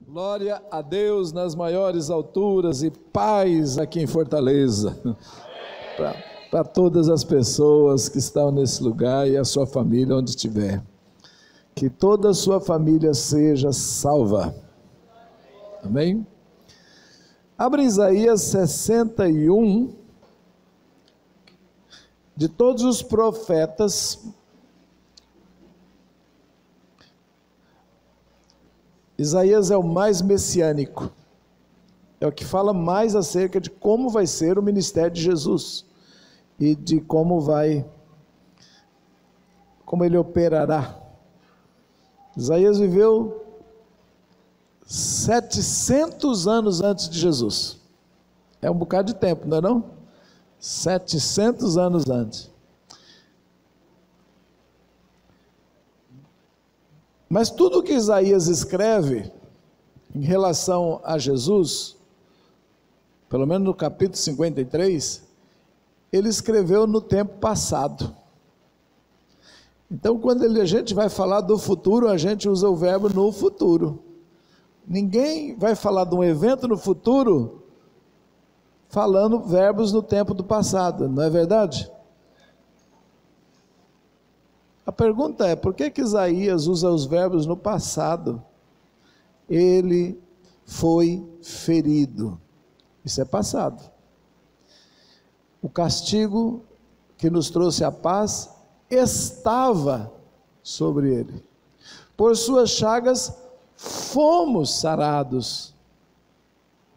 Glória a Deus nas maiores alturas e paz aqui em Fortaleza. Para todas as pessoas que estão nesse lugar e a sua família onde estiver. Que toda a sua família seja salva. Amém? Abre Isaías 61. De todos os profetas, Isaías é o mais messiânico, é o que fala mais acerca de como vai ser o ministério de Jesus e de como ele operará. Isaías viveu 700 anos antes de Jesus, é um bocado de tempo, não é não? 700 anos antes. Mas tudo que Isaías escreve em relação a Jesus, pelo menos no capítulo 53, ele escreveu no tempo passado. Então, quando a gente vai falar do futuro, a gente usa o verbo no futuro. Ninguém vai falar de um evento no futuro falando verbos no tempo do passado, não é verdade? A pergunta é, por que Isaías usa os verbos no passado? Ele foi ferido. Isso é passado. O castigo que nos trouxe a paz estava sobre ele. Por suas chagas fomos sarados.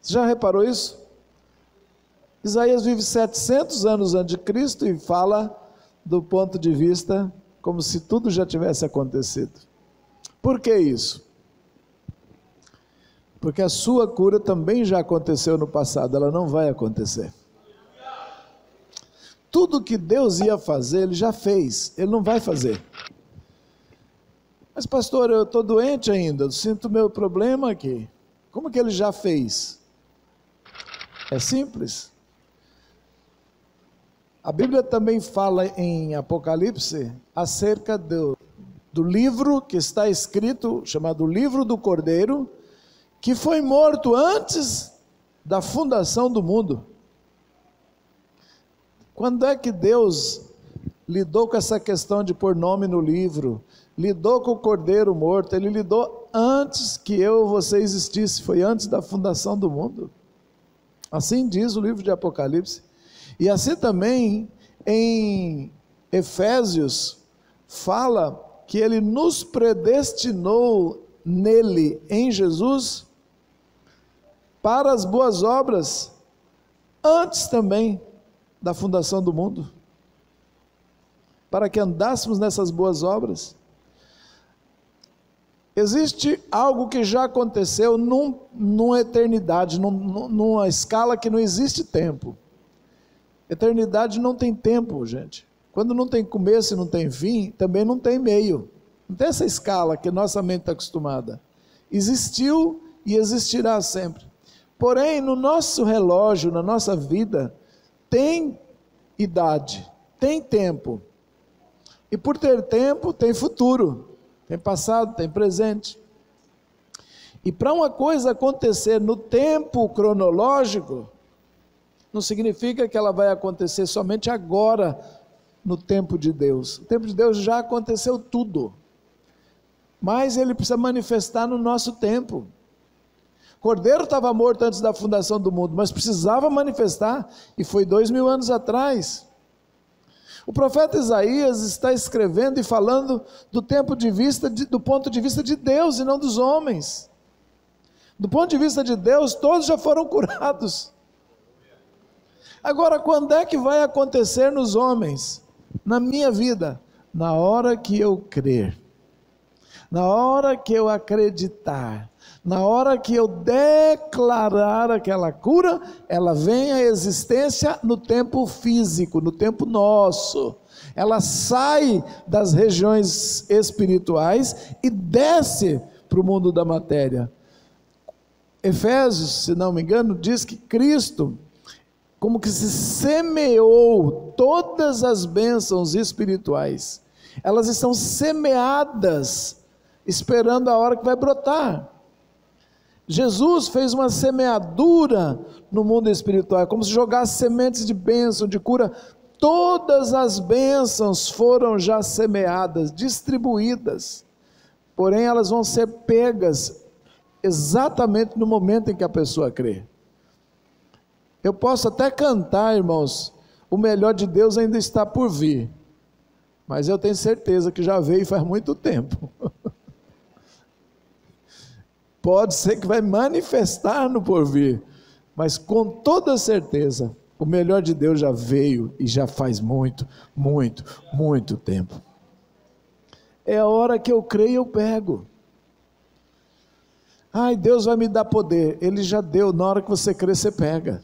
Você já reparou isso? Isaías vive 700 anos antes de Cristo e fala do ponto de vista como se tudo já tivesse acontecido. Por que isso? Porque a sua cura também já aconteceu no passado, ela não vai acontecer. Tudo que Deus ia fazer, Ele já fez, Ele não vai fazer. Mas pastor, eu estou doente ainda, eu sinto meu problema aqui. Como que Ele já fez? É simples. A Bíblia também fala em Apocalipse acerca do livro que está escrito, chamado Livro do Cordeiro, que foi morto antes da fundação do mundo. Quando é que Deus lidou com essa questão de pôr nome no livro, lidou com o Cordeiro morto? Ele lidou antes que eu ou você existisse, foi antes da fundação do mundo. Assim diz o livro de Apocalipse. E assim também em Efésios fala que Ele nos predestinou nele, em Jesus, para as boas obras, antes também da fundação do mundo, para que andássemos nessas boas obras. Existe algo que já aconteceu numa eternidade, numa escala que não existe tempo. Eternidade não tem tempo, gente. Quando não tem começo e não tem fim, também não tem meio. Não tem essa escala que nossa mente está acostumada. Existiu e existirá sempre. Porém, no nosso relógio, na nossa vida, tem idade, tem tempo. E por ter tempo, tem futuro. Tem passado, tem presente. E para uma coisa acontecer no tempo cronológico, não significa que ela vai acontecer somente agora, no tempo de Deus. O tempo de Deus já aconteceu tudo, mas Ele precisa manifestar no nosso tempo. O Cordeiro estava morto antes da fundação do mundo, mas precisava manifestar, e foi 2000 anos atrás. O profeta Isaías está escrevendo e falando do ponto de vista de Deus e não dos homens. Do ponto de vista de Deus, todos já foram curados. Agora, quando é que vai acontecer nos homens? Na minha vida, na hora que eu crer, na hora que eu acreditar, na hora que eu declarar aquela cura, ela vem à existência no tempo físico, no tempo nosso. Ela sai das regiões espirituais e desce para o mundo da matéria. Efésios, se não me engano, diz que Cristo, como que se semeou todas as bênçãos espirituais, elas estão semeadas, esperando a hora que vai brotar. Jesus fez uma semeadura no mundo espiritual, como se jogasse sementes de bênção, de cura. Todas as bênçãos foram já semeadas, distribuídas, porém elas vão ser pegas exatamente no momento em que a pessoa crê. Eu posso até cantar, irmãos, o melhor de Deus ainda está por vir, mas eu tenho certeza que já veio faz muito tempo. Pode ser que vai manifestar no porvir, mas com toda certeza, o melhor de Deus já veio e já faz muito, muito, muito tempo. É a hora que eu creio, eu pego. Ai, Deus vai me dar poder. Ele já deu, na hora que você crer, você pega.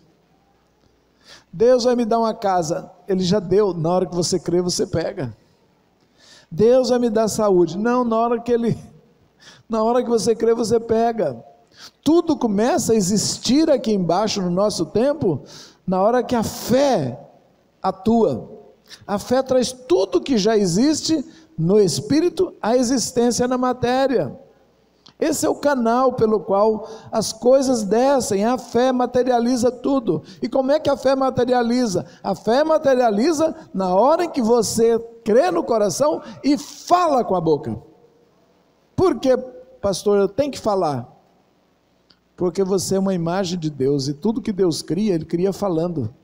Deus vai me dar uma casa. Ele já deu, na hora que você crer, você pega. Deus vai me dar saúde. Não, na hora que você crê, você pega. Tudo começa a existir aqui embaixo no nosso tempo, na hora que a fé atua. A fé traz tudo que já existe no Espírito à existência na matéria. Esse é o canal pelo qual as coisas descem. A fé materializa tudo. E como é que a fé materializa? A fé materializa na hora em que você crê no coração e fala com a boca. Por que, pastor, eu tenho que falar? Porque você é uma imagem de Deus, e tudo que Deus cria, Ele cria falando.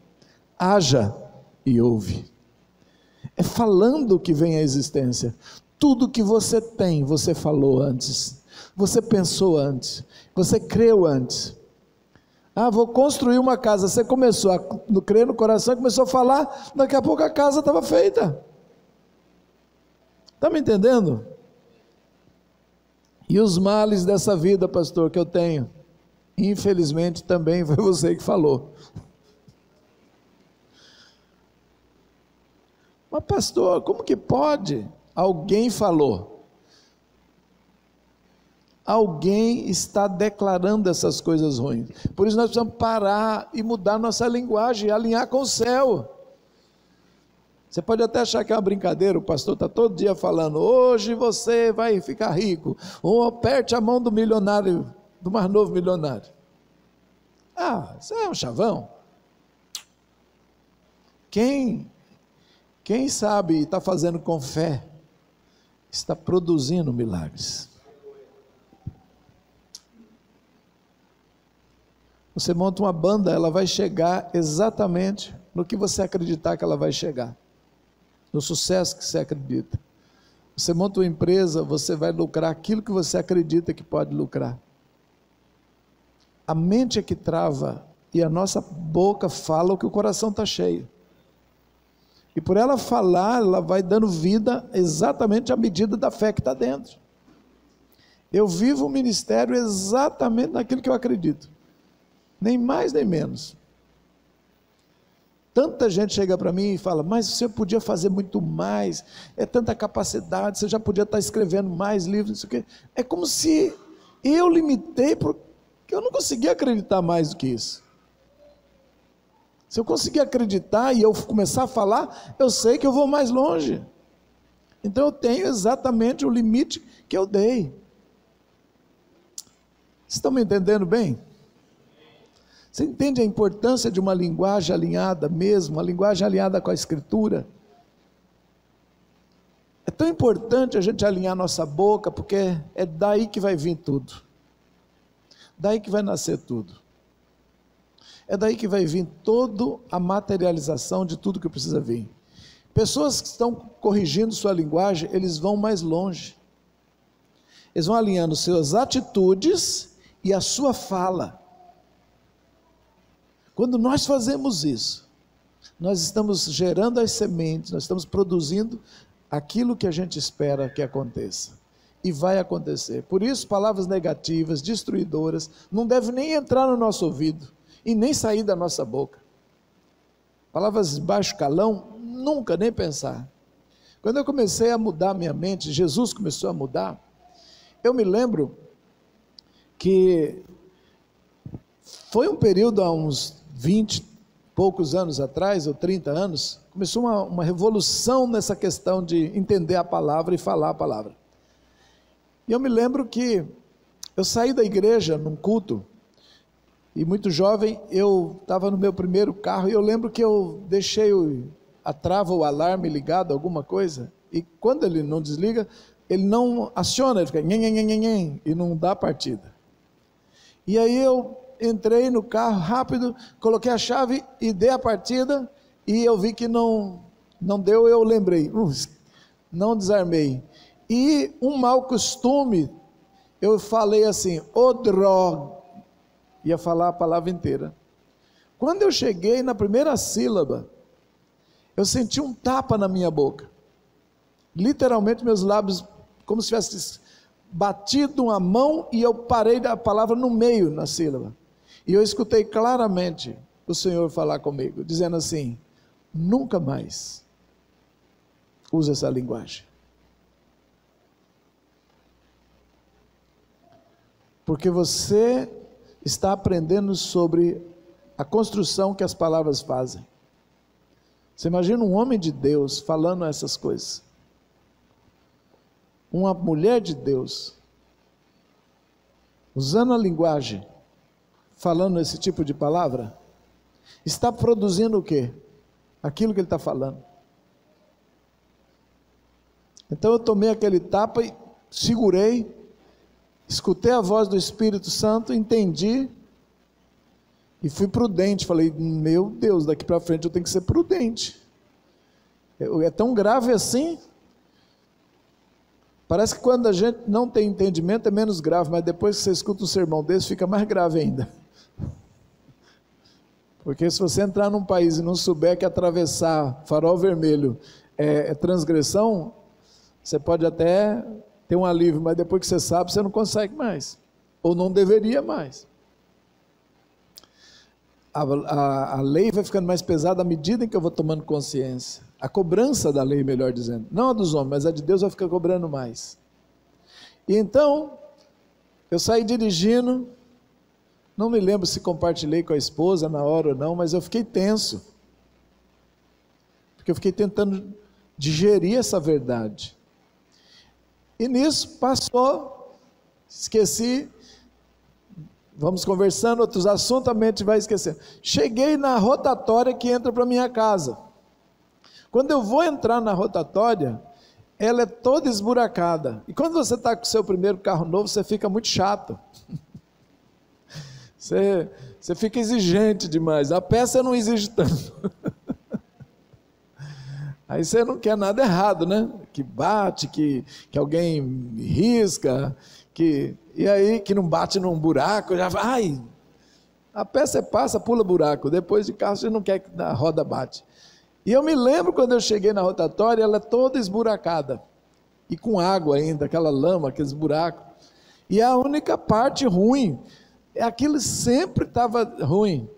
Haja e ouve. É falando que vem a existência. Tudo que você tem, você falou antes. Você pensou antes. Você creu antes. Ah, vou construir uma casa. Você começou a crer no coração, começou a falar, daqui a pouco a casa estava feita. Está me entendendo? E os males dessa vida, pastor, que eu tenho, infelizmente também foi você que falou. Mas pastor, como que pode? Alguém falou. Alguém está declarando essas coisas ruins. Por isso nós precisamos parar e mudar nossa linguagem, alinhar com o céu. Você pode até achar que é uma brincadeira, o pastor está todo dia falando, hoje você vai ficar rico, ou aperte a mão do milionário, do mais novo milionário. Ah, isso é um chavão. Quem sabe e está fazendo com fé, está produzindo milagres. Você monta uma banda, ela vai chegar exatamente no que você acreditar que ela vai chegar, no sucesso que você acredita. Você monta uma empresa, você vai lucrar aquilo que você acredita que pode lucrar. A mente é que trava e a nossa boca fala o que o coração está cheio. E por ela falar, ela vai dando vida exatamente à medida da fé que está dentro. Eu vivo o ministério exatamente naquilo que eu acredito. Nem mais nem menos. Tanta gente chega para mim e fala, mas você podia fazer muito mais, é tanta capacidade, você já podia estar escrevendo mais livros, isso aqui. É como se eu limitei, porque eu não conseguia acreditar mais do que isso. Se eu conseguir acreditar e eu começar a falar, eu sei que eu vou mais longe. Então eu tenho exatamente o limite que eu dei. Vocês estão me entendendo bem? Você entende a importância de uma linguagem alinhada mesmo, uma linguagem alinhada com a Escritura? É tão importante a gente alinhar nossa boca, porque é daí que vai vir tudo. Daí que vai nascer tudo. É daí que vai vir toda a materialização de tudo que precisa vir. Pessoas que estão corrigindo sua linguagem, eles vão mais longe. Eles vão alinhando suas atitudes e a sua fala. Quando nós fazemos isso, nós estamos gerando as sementes, nós estamos produzindo aquilo que a gente espera que aconteça. E vai acontecer. Por isso, palavras negativas, destruidoras, não devem nem entrar no nosso ouvido e nem sair da nossa boca. Palavras de baixo calão, nunca nem pensar. Quando eu comecei a mudar minha mente, Jesus começou a mudar, eu me lembro que foi um período há uns 20 e poucos anos atrás, ou 30 anos, começou uma revolução nessa questão de entender a palavra e falar a palavra. E eu me lembro que Eu saí da igreja num culto, e muito jovem, eu estava no meu primeiro carro, e eu lembro que eu deixei a trava, o alarme ligado, alguma coisa, e quando ele não desliga, ele não aciona, ele fica nhen, e não dá partida. E aí eu entrei no carro rápido, coloquei a chave e dei a partida, e eu vi que não deu, eu lembrei, não desarmei. E um mau costume, eu falei assim, ô droga, ia falar a palavra inteira. Quando eu cheguei na primeira sílaba, eu senti um tapa na minha boca, literalmente meus lábios, como se tivesse batido uma mão, e eu parei da palavra no meio, na sílaba, e eu escutei claramente o Senhor falar comigo, dizendo assim, nunca mais use essa linguagem, porque você está aprendendo sobre a construção que as palavras fazem. Você imagina um homem de Deus falando essas coisas, uma mulher de Deus usando a linguagem, falando esse tipo de palavra, está produzindo o quê? Aquilo que ele está falando. Então eu tomei aquele tapa e segurei, escutei a voz do Espírito Santo, entendi e fui prudente. Falei, meu Deus, daqui para frente eu tenho que ser prudente. É tão grave assim? Parece que quando a gente não tem entendimento é menos grave, mas depois que você escuta um sermão desse fica mais grave ainda. Porque se você entrar num país e não souber que atravessar farol vermelho é transgressão, você pode até ter um alívio, mas depois que você sabe, você não consegue mais, ou não deveria mais. A lei vai ficando mais pesada à medida em que eu vou tomando consciência. A cobrança da lei, melhor dizendo, não a dos homens, mas a de Deus vai ficar cobrando mais. E então, eu saí dirigindo, não me lembro se compartilhei com a esposa na hora ou não, mas eu fiquei tenso, porque eu fiquei tentando digerir essa verdade. E nisso passou, esqueci, vamos conversando, outros assuntos, a mente vai esquecendo. Cheguei na rotatória que entra para minha casa. Quando eu vou entrar na rotatória, ela é toda esburacada. E quando você está com o seu primeiro carro novo, você fica muito chato. Você fica exigente demais. A peça não exige tanto. Aí você não quer nada errado, né? Que bate, que alguém risca, e aí que não bate num buraco, já vai. A peça passa, pula buraco. Depois de carro você não quer que a roda bate. E eu me lembro quando eu cheguei na rotatória, ela é toda esburacada. E com água ainda, aquela lama, aqueles buracos. E a única parte ruim, aquilo sempre estava ruim.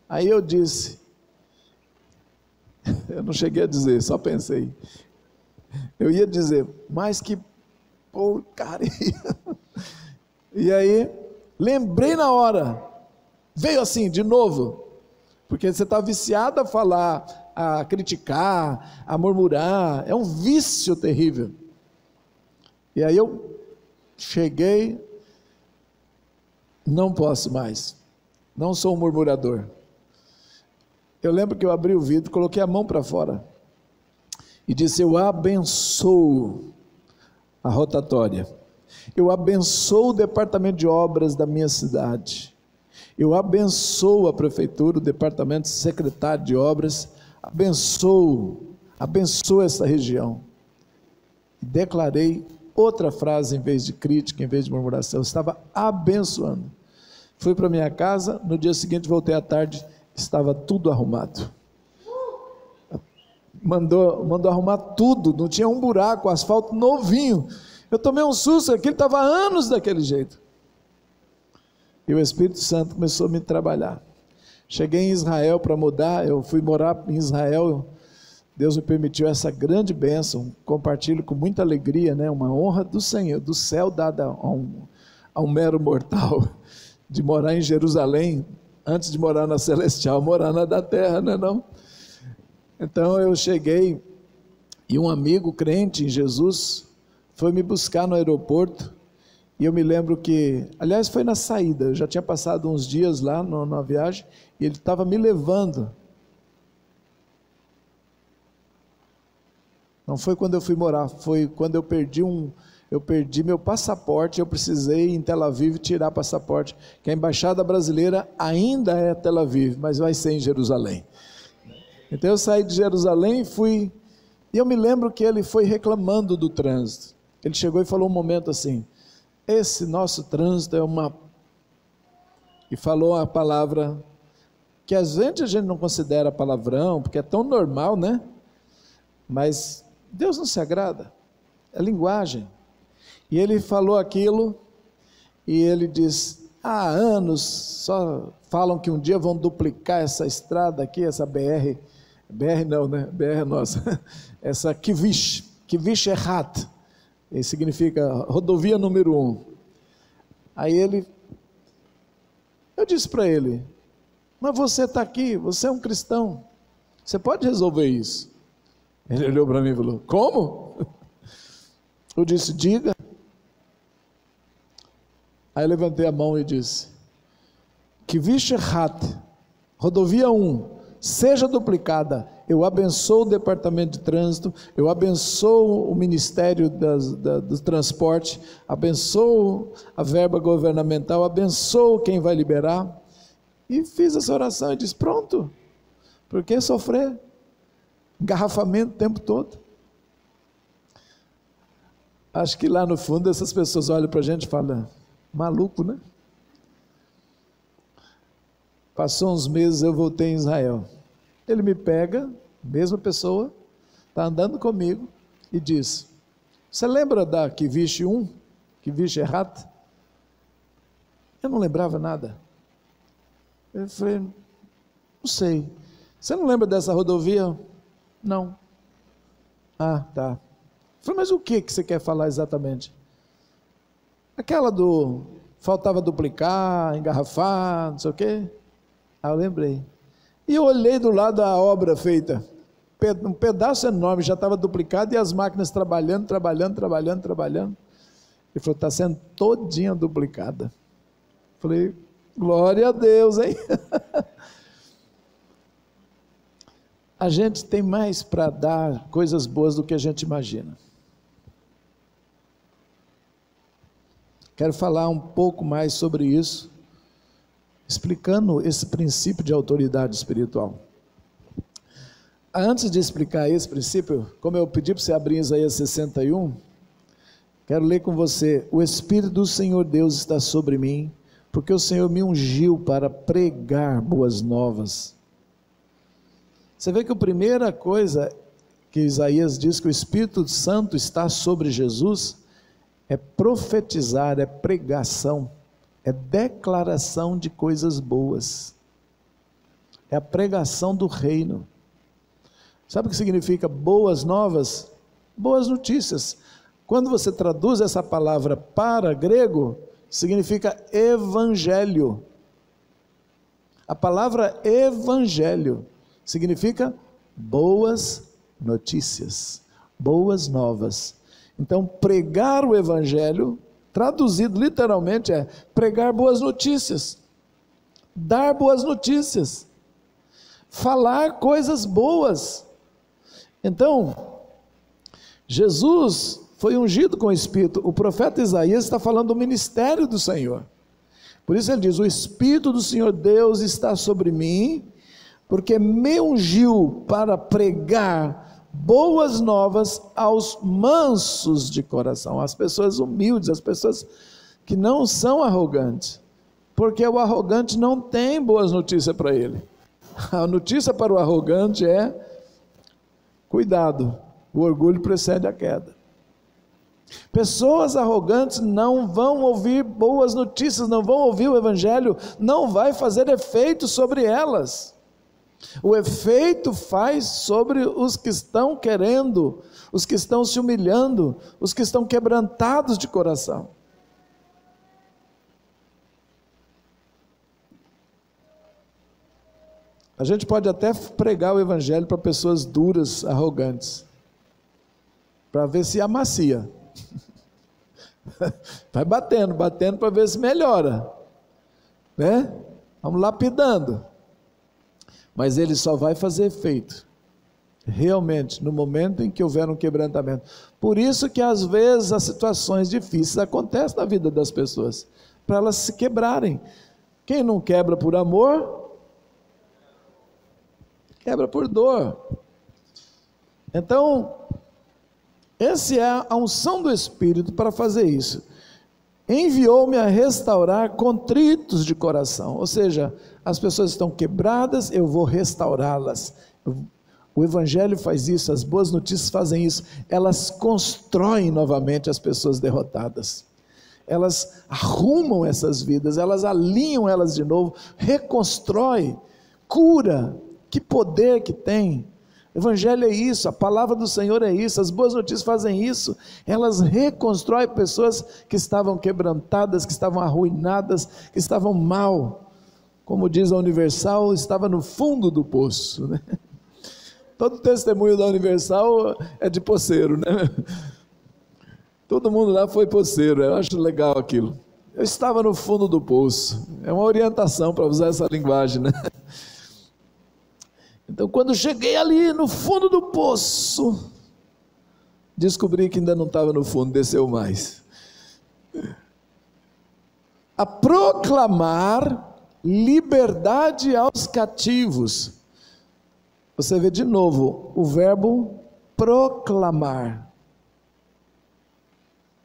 Aí eu disse, eu não cheguei a dizer, só pensei. Eu ia dizer, mas que porcaria. E aí, lembrei na hora, veio assim, de novo, porque você está viciado a falar, a criticar, a murmurar, é um vício terrível. E aí eu cheguei, não posso mais, não sou um murmurador. Eu lembro que eu abri o vidro, coloquei a mão para fora e disse, eu abençoo a rotatória, eu abençoo o departamento de obras da minha cidade, eu abençoo a prefeitura, o departamento secretário de obras, abençoo essa região. E declarei outra frase em vez de crítica, em vez de murmuração, eu estava abençoando. Fui para minha casa, no dia seguinte voltei à tarde, estava tudo arrumado. Mandou arrumar tudo, não tinha um buraco, asfalto novinho. Eu tomei um susto, aquele estava há anos daquele jeito. E o Espírito Santo começou a me trabalhar. Cheguei em Israel para mudar, eu fui morar em Israel, Deus me permitiu essa grande bênção, compartilho com muita alegria, né? Uma honra do Senhor, do céu dada a um mero mortal, de morar em Jerusalém, antes de morar na celestial, morar na da terra, não é não? Então eu cheguei, e um amigo crente em Jesus, foi me buscar no aeroporto, E eu me lembro que, aliás, foi na saída, eu já tinha passado uns dias lá na viagem, e ele estava me levando. Não foi quando eu fui morar, foi quando eu perdi meu passaporte, eu precisei ir em Tel Aviv tirar passaporte, que a embaixada brasileira ainda é Tel Aviv, mas vai ser em Jerusalém. Então eu saí de Jerusalém e fui, e eu me lembro que ele foi reclamando do trânsito. Ele chegou e falou um momento assim: esse nosso trânsito é uma... E falou a palavra que às vezes a gente não considera palavrão, porque é tão normal, né? Mas Deus não se agrada, é linguagem. E ele falou aquilo, e ele diz: há anos só falam que um dia vão duplicar essa estrada aqui, essa BR não, né? BR é nossa, essa Kvish Ehat, significa rodovia número 1. Aí eu disse para ele: mas você está aqui, você é um cristão, você pode resolver isso. Ele olhou para mim e falou: como? Eu disse: diga. Aí eu levantei a mão e disse: Kvish Ehat, rodovia 1, seja duplicada. Eu abençoo o departamento de trânsito, eu abençoo o Ministério do Transporte, abençoo a verba governamental, abençoo quem vai liberar. E fiz essa oração e disse: pronto, por que sofrer? Engarrafamento o tempo todo. Acho que lá no fundo essas pessoas olham para a gente e falam: maluco, né? Passou uns meses, eu voltei em Israel. Ele me pega, mesma pessoa, está andando comigo e diz: você lembra da Kvish 1? Kvish Ehat? Eu não lembrava nada. Eu falei: não sei. Você não lembra dessa rodovia? Não. Ah, tá. Eu falei: mas o que você quer falar exatamente? Aquela faltava duplicar, engarrafar, não sei o quê. Ah, eu lembrei. E eu olhei do lado da obra feita. Um pedaço enorme, já estava duplicado, e as máquinas trabalhando. Ele falou: está sendo todinha duplicada. Falei: glória a Deus, hein? A gente tem mais para dar coisas boas do que a gente imagina. Quero falar um pouco mais sobre isso, explicando esse princípio de autoridade espiritual. Antes de explicar esse princípio, como eu pedi para você abrir Isaías 61, quero ler com você: o Espírito do Senhor Deus está sobre mim, porque o Senhor me ungiu para pregar boas novas. Você vê que a primeira coisa que Isaías diz que o Espírito Santo está sobre Jesus é profetizar, é pregação, é declaração de coisas boas, é a pregação do reino. Sabe o que significa boas novas? Boas notícias. Quando você traduz essa palavra para grego, significa evangelho. A palavra evangelho significa boas notícias, boas novas. Então, pregar o evangelho, traduzido literalmente, é pregar boas notícias, dar boas notícias, falar coisas boas. Então, Jesus foi ungido com o Espírito. O profeta Isaías está falando do ministério do Senhor. Por isso ele diz: o Espírito do Senhor Deus está sobre mim, porque me ungiu para pregar boas novas aos mansos de coração, às pessoas humildes, às pessoas que não são arrogantes, porque o arrogante não tem boas notícias para ele. A notícia para o arrogante é: cuidado, o orgulho precede a queda. Pessoas arrogantes não vão ouvir boas notícias, não vão ouvir o evangelho, não vai fazer efeito sobre elas. O efeito faz sobre os que estão querendo, os que estão se humilhando, os que estão quebrantados de coração. A gente pode até pregar o evangelho para pessoas duras, arrogantes, para ver se amacia. Vai batendo para ver se melhora, né? Vamos lapidando. Mas ele só vai fazer efeito realmente no momento em que houver um quebrantamento. Por isso que às vezes as situações difíceis acontecem na vida das pessoas, para elas se quebrarem. Quem não quebra por amor, quebra por dor. Então, essa é a unção do Espírito para fazer isso. Enviou-me a restaurar contritos de coração, ou seja, as pessoas estão quebradas, eu vou restaurá-las. O Evangelho faz isso, as boas notícias fazem isso, elas constroem novamente as pessoas derrotadas, elas arrumam essas vidas, elas alinham elas de novo, reconstrói, cura. Que poder que tem! O Evangelho é isso, a palavra do Senhor é isso, as boas notícias fazem isso, elas reconstroem pessoas que estavam quebrantadas, que estavam arruinadas, que estavam mal, como diz a Universal, estava no fundo do poço, né? Todo testemunho da Universal é de poceiro, né? Todo mundo lá foi poceiro, eu acho legal aquilo. Eu estava no fundo do poço, é uma orientação para usar essa linguagem, né? Então, quando cheguei ali no fundo do poço, descobri que ainda não estava no fundo, desceu mais. A proclamar liberdade aos cativos. Você vê de novo o verbo proclamar.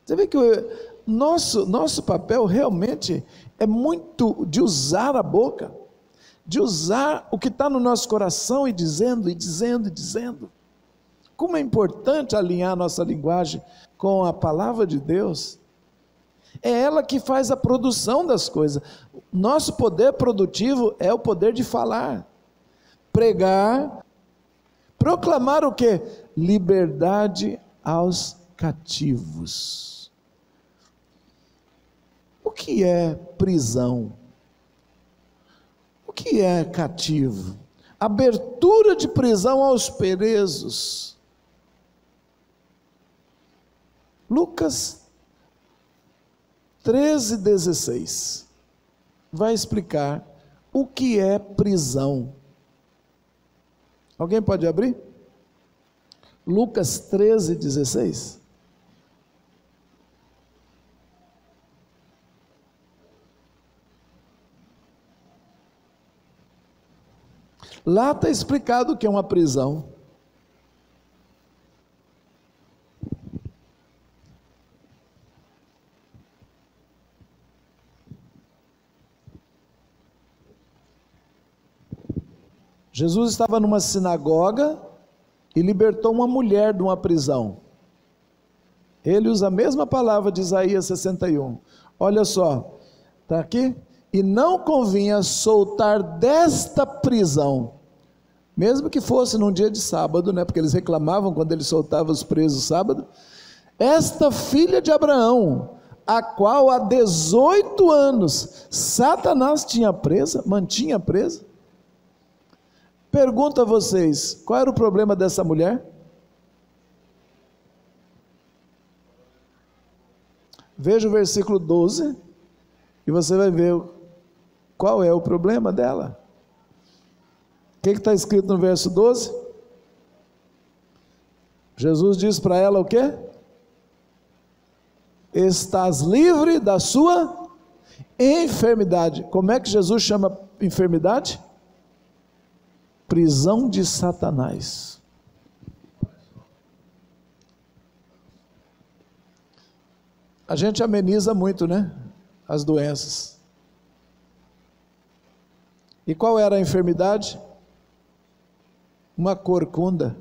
Você vê que o nosso papel realmente é muito de usar a boca, de usar o que está no nosso coração e dizendo, e dizendo, e dizendo. Como é importante alinhar nossa linguagem com a palavra de Deus. É ela que faz a produção das coisas. Nosso poder produtivo é o poder de falar, pregar, proclamar o quê? Liberdade aos cativos. O que é prisão? O que é cativo? Abertura de prisão aos presos. Lucas 13:16 vai explicar o que é prisão. Alguém pode abrir? Lucas 13:16. Lá está explicado o que é uma prisão. Jesus estava numa sinagoga e libertou uma mulher de uma prisão. Ele usa a mesma palavra de Isaías 61. Olha só, está aqui. E não convinha soltar desta prisão, mesmo que fosse num dia de sábado, né? Porque eles reclamavam quando ele soltava os presos sábado. Esta filha de Abraão, a qual há 18 anos Satanás tinha presa, mantinha presa. Pergunto a vocês, qual era o problema dessa mulher? Veja o versículo 12 e você vai ver qual é o problema dela. O que está escrito no verso 12? Jesus diz para ela o quê? Estás livre da sua enfermidade. Como é que Jesus chama enfermidade? Prisão de Satanás. A gente ameniza muito, né? As doenças. E qual era a enfermidade? Uma corcunda,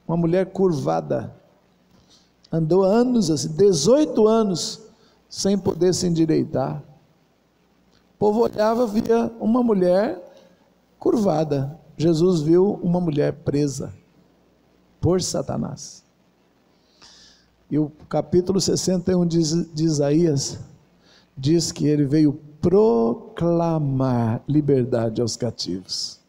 uma mulher curvada. Andou anos assim, 18 anos, sem poder se endireitar. O povo olhava, via uma mulher curvada. Jesus viu uma mulher presa por Satanás. E o capítulo 61 de Isaías diz que ele veio proclamar liberdade aos cativos.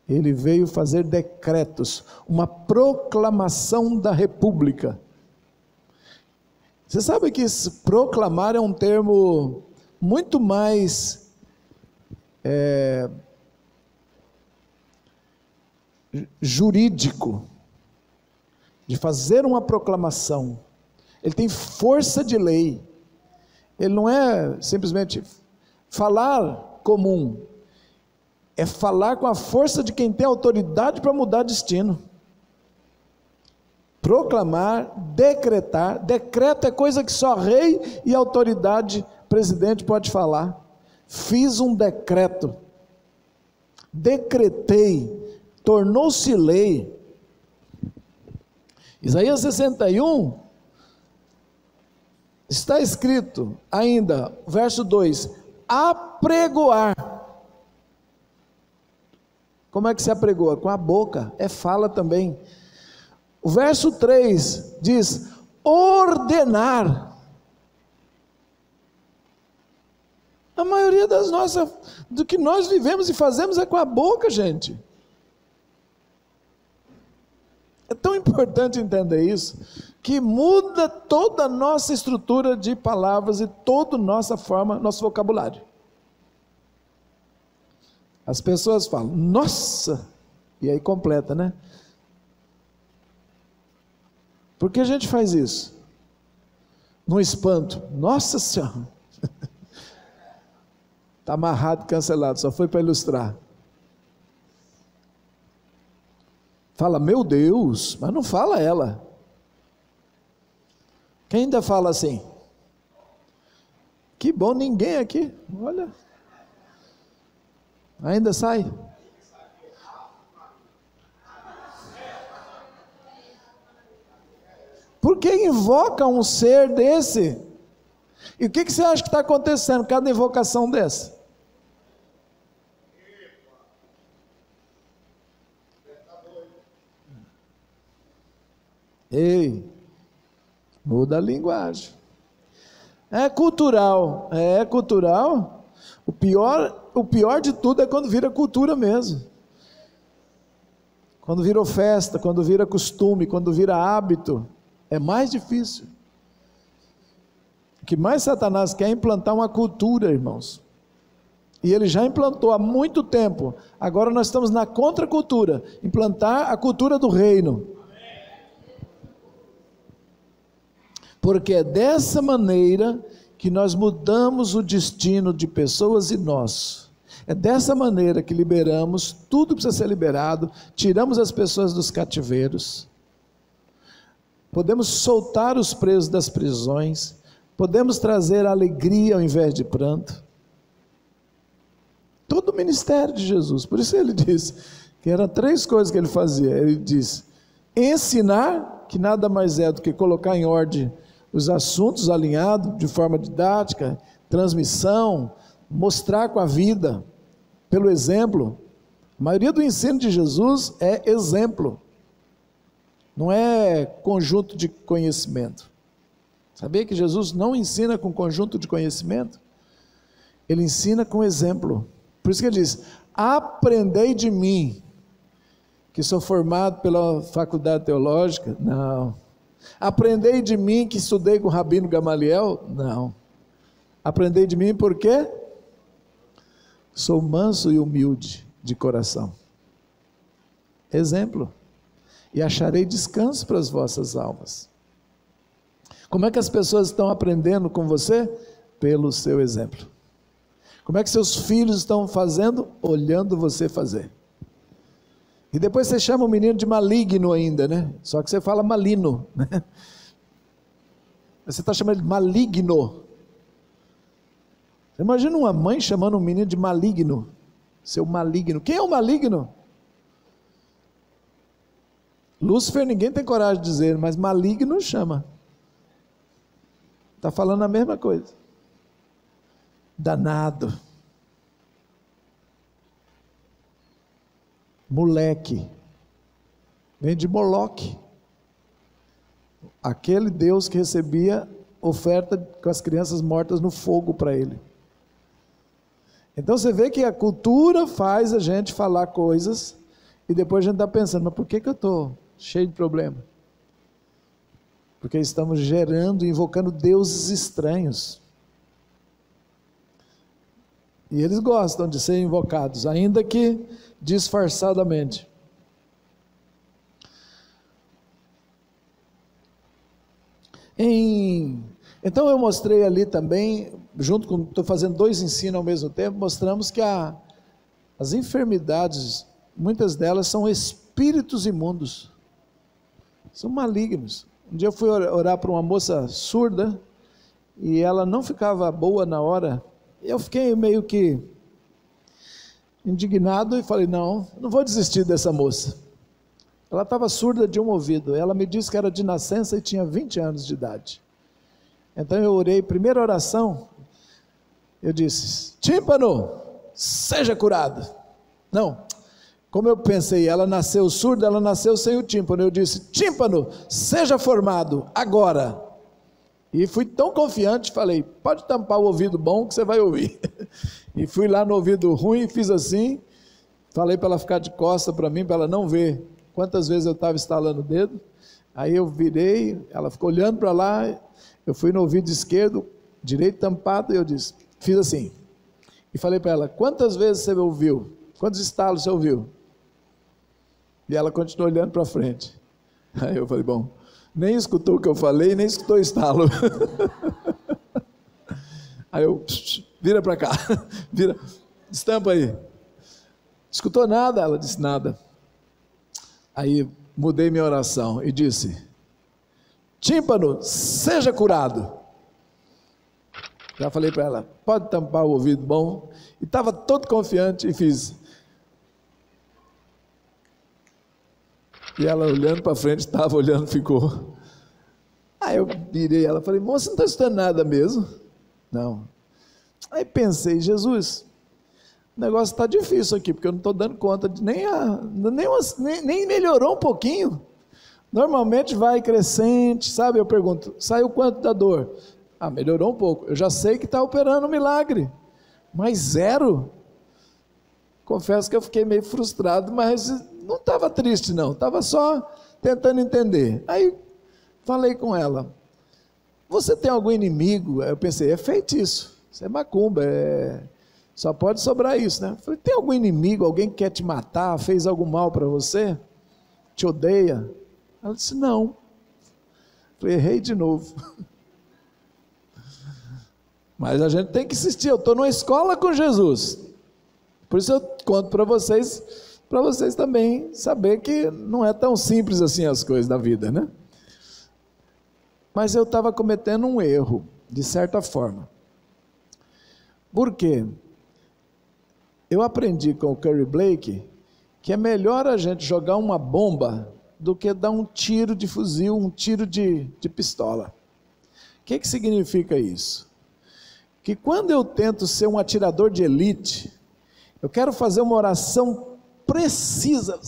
Ele veio fazer decretos, uma proclamação da república. Você sabe que proclamar é um termo muito mais jurídico, de fazer uma proclamação. Ele tem força de lei. Ele não é simplesmente falar comum, é falar com a força de quem tem autoridade para mudar destino. Proclamar, decretar. Decreto é coisa que só rei e autoridade, presidente pode falar. Fiz um decreto, decretei, tornou-se lei. Isaías 61, está escrito ainda, verso 2, apregoar. Como é que se apregoa? Com a boca, é fala também. O verso 3 diz, ordenar. A maioria do que nós vivemos e fazemos é com a boca, gente. É tão importante entender isso, que muda toda a nossa estrutura de palavras e toda a nossa forma, nosso vocabulário. As pessoas falam, nossa, e aí completa, né? Por que a gente faz isso? No espanto, nossa Senhora, está amarrado, cancelado, só foi para ilustrar. Fala, meu Deus, mas não fala ela. Quem ainda fala assim? Que bom, ninguém aqui, olha. Ainda sai? Por que invoca um ser desse? E o que você acha que está acontecendo cada invocação dessa? Ei, muda a linguagem. É cultural. O pior de tudo é quando vira cultura mesmo. Quando vira festa, quando vira costume, quando vira hábito, é mais difícil. O que mais Satanás quer é implantar uma cultura, irmãos. E ele já implantou há muito tempo. Agora nós estamos na contracultura, implantar a cultura do reino. Porque é dessa maneira que nós mudamos o destino de pessoas e nós. É dessa maneira que liberamos tudo que precisa ser liberado, tiramos as pessoas dos cativeiros, podemos soltar os presos das prisões, podemos trazer alegria ao invés de pranto. Todo o ministério de Jesus, por isso ele disse que eram 3 coisas que ele fazia. Ele disse, ensinar, que nada mais é do que colocar em ordem os assuntos alinhados de forma didática, transmissão, mostrar com a vida, pelo exemplo. A maioria do ensino de Jesus é exemplo, não é conjunto de conhecimento. Sabia que Jesus não ensina com conjunto de conhecimento? Ele ensina com exemplo. Por isso que ele diz, aprendei de mim, que sou formado pela faculdade teológica. Não. Aprendei de mim que estudei com o Rabino Gamaliel? Não. Aprendei de mim por quê? Sou manso e humilde de coração. Exemplo. E acharei descanso para as vossas almas. Como é que as pessoas estão aprendendo com você? Pelo seu exemplo. Como é que seus filhos estão fazendo? Olhando você fazer. E depois você chama o menino de maligno ainda, né? Só que você fala malino, né? Você está chamando ele de maligno. Você imagina uma mãe chamando um menino de maligno. Seu maligno. Quem é o maligno? Lúcifer ninguém tem coragem de dizer, mas maligno chama. Está falando a mesma coisa. Danado. Moleque, vem de Moloque, aquele Deus que recebia oferta com as crianças mortas no fogo para ele. Então você vê que a cultura faz a gente falar coisas e depois a gente está pensando, mas por que eu estou cheio de problema? porque estamos gerando, invocando deuses estranhos. E eles gostam de ser invocados, ainda que disfarçadamente. Então eu mostrei ali também, junto com, estou fazendo 2 ensinos ao mesmo tempo, mostramos que as enfermidades, muitas delas são espíritos imundos, são malignos. Um dia eu fui orar para uma moça surda, e ela não ficava boa na hora, e eu fiquei meio que indignado, e falei, não vou desistir dessa moça. Ela estava surda de um ouvido, ela me disse que era de nascença e tinha 20 anos de idade. Então eu orei, primeira oração, eu disse, tímpano, seja curado. Não, como eu pensei, ela nasceu surda, ela nasceu sem o tímpano, eu disse, tímpano, seja formado, agora. E fui tão confiante, falei, pode tampar o ouvido bom que você vai ouvir. E fui lá no ouvido ruim, fiz assim, falei para ela ficar de costa para mim, para ela não ver quantas vezes eu estava estalando o dedo. Aí eu virei, ela ficou olhando para lá, eu fui no ouvido esquerdo, direito tampado, e eu disse, fiz assim, e falei para ela, quantas vezes você ouviu? Quantos estalos você ouviu? E ela continuou olhando para frente. Aí eu falei, bom, nem escutou o que eu falei, nem escutou o estalo. Aí eu, vira para cá, vira, estampa aí. Escutou nada? Ela disse, nada. Aí mudei minha oração e disse, tímpano, seja curado. Já falei para ela, pode tampar o ouvido bom. E estava todo confiante e fiz. E ela olhando para frente, estava olhando, ficou. Aí eu virei ela, falei, moça, não está escutando nada mesmo? Não. Aí pensei, Jesus, o negócio está difícil aqui, porque eu não estou dando conta, nem melhorou um pouquinho. Normalmente vai crescente, sabe? Eu pergunto, saiu quanto da dor? Ah, melhorou um pouco. Eu já sei que está operando um milagre, mas 0. Confesso que eu fiquei meio frustrado, mas não estava triste não, estava só tentando entender. Aí falei com ela, você tem algum inimigo? Aí eu pensei, é feitiço, isso é macumba, só pode sobrar isso, né? Falei, tem algum inimigo, alguém que quer te matar, fez algum mal para você? Te odeia? Ela disse, não. Falei, errei de novo. Mas a gente tem que insistir, eu estou numa escola com Jesus. Por isso eu conto para vocês também saber que não é tão simples assim as coisas da vida, né? Mas eu estava cometendo um erro, de certa forma. Por quê? Eu aprendi com o Curry Blake que é melhor a gente jogar uma bomba do que dar um tiro de fuzil, um tiro de pistola. O que significa isso? Que quando eu tento ser um atirador de elite, eu quero fazer uma oração precisa,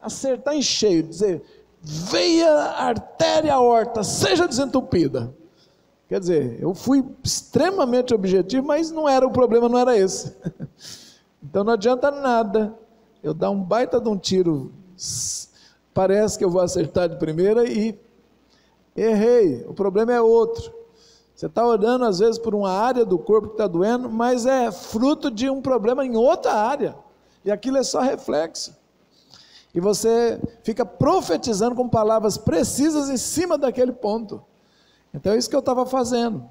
acertar em cheio, dizer, veia artéria aorta, seja desentupida. Quer dizer, eu fui extremamente objetivo, mas o problema não era esse. Então não adianta nada eu dar um baita de um tiro, parece que eu vou acertar de primeira e errei, o problema é outro. Você está orando às vezes por uma área do corpo que está doendo, mas é fruto de um problema em outra área, e aquilo é só reflexo, e você fica profetizando com palavras precisas em cima daquele ponto. Então é isso que eu estava fazendo,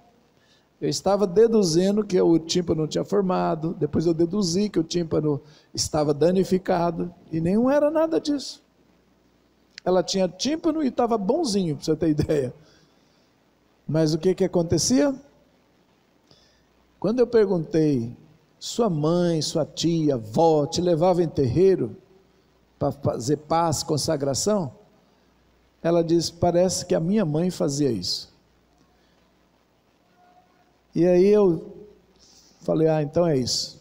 eu estava deduzindo que o tímpano não tinha formado, depois eu deduzi que o tímpano estava danificado, e nenhum era nada disso. Ela tinha tímpano e estava bonzinho, para você ter ideia. Mas o que acontecia? Quando eu perguntei, sua mãe, sua tia, avó, te levava em terreiro para fazer paz, consagração? Ela disse, parece que a minha mãe fazia isso. E aí eu falei, então é isso.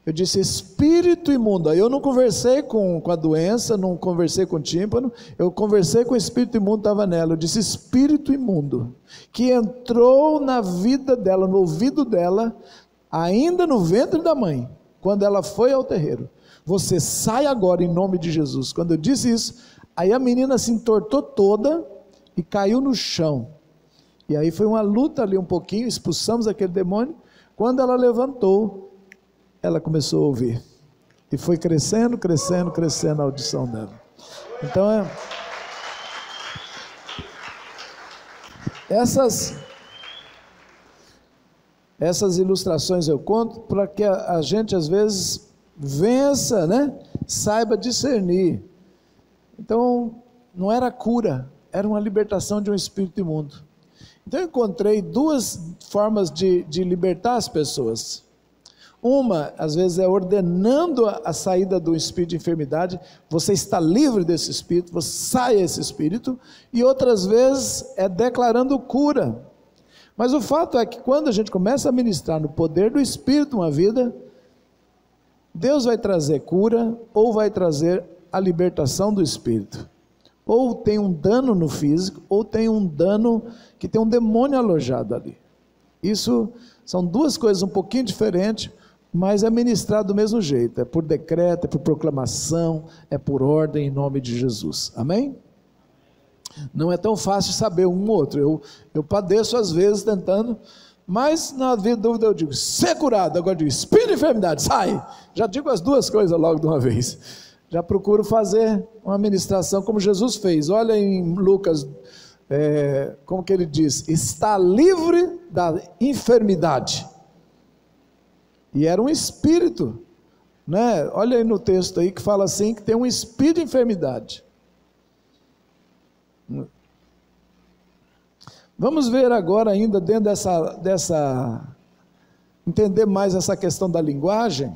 Eu disse, espírito imundo. Aí eu não conversei com a doença, não conversei com o tímpano, eu conversei com o espírito imundo que estava nela. Eu disse, espírito imundo, que entrou na vida dela, no ouvido dela, ainda no ventre da mãe, quando ela foi ao terreiro. Você sai agora em nome de Jesus. Quando eu disse isso, aí a menina se entortou toda, e caiu no chão. E aí foi uma luta ali um pouquinho, expulsamos aquele demônio. Quando ela levantou, ela começou a ouvir. E foi crescendo, crescendo, crescendo a audição dela. Então essas ilustrações eu conto para que a gente às vezes vença, né? Saiba discernir. Então não era cura, era uma libertação de um espírito imundo. Então eu encontrei duas formas de libertar as pessoas. Uma, às vezes, é ordenando a saída do espírito de enfermidade, você está livre desse espírito, você sai esse espírito, e outras vezes é declarando cura. Mas o fato é que quando a gente começa a ministrar no poder do espírito uma vida, Deus vai trazer cura, ou vai trazer a libertação do espírito. Ou tem um dano no físico, ou tem um dano que tem um demônio alojado ali. Isso são duas coisas um pouquinho diferentes, mas é ministrado do mesmo jeito, é por decreto, é por proclamação, é por ordem em nome de Jesus, amém? Não é tão fácil saber um ou outro, eu padeço às vezes tentando, mas na dúvida eu digo, ser curado, agora eu digo, espírito de enfermidade, sai, já digo as duas coisas logo de uma vez, já procuro fazer uma ministração como Jesus fez, olha em Lucas, como que ele diz, está livre da enfermidade, e era um espírito, né? Olha aí no texto aí que fala assim, que tem um espírito de enfermidade. Vamos ver agora ainda dentro entender mais essa questão da linguagem.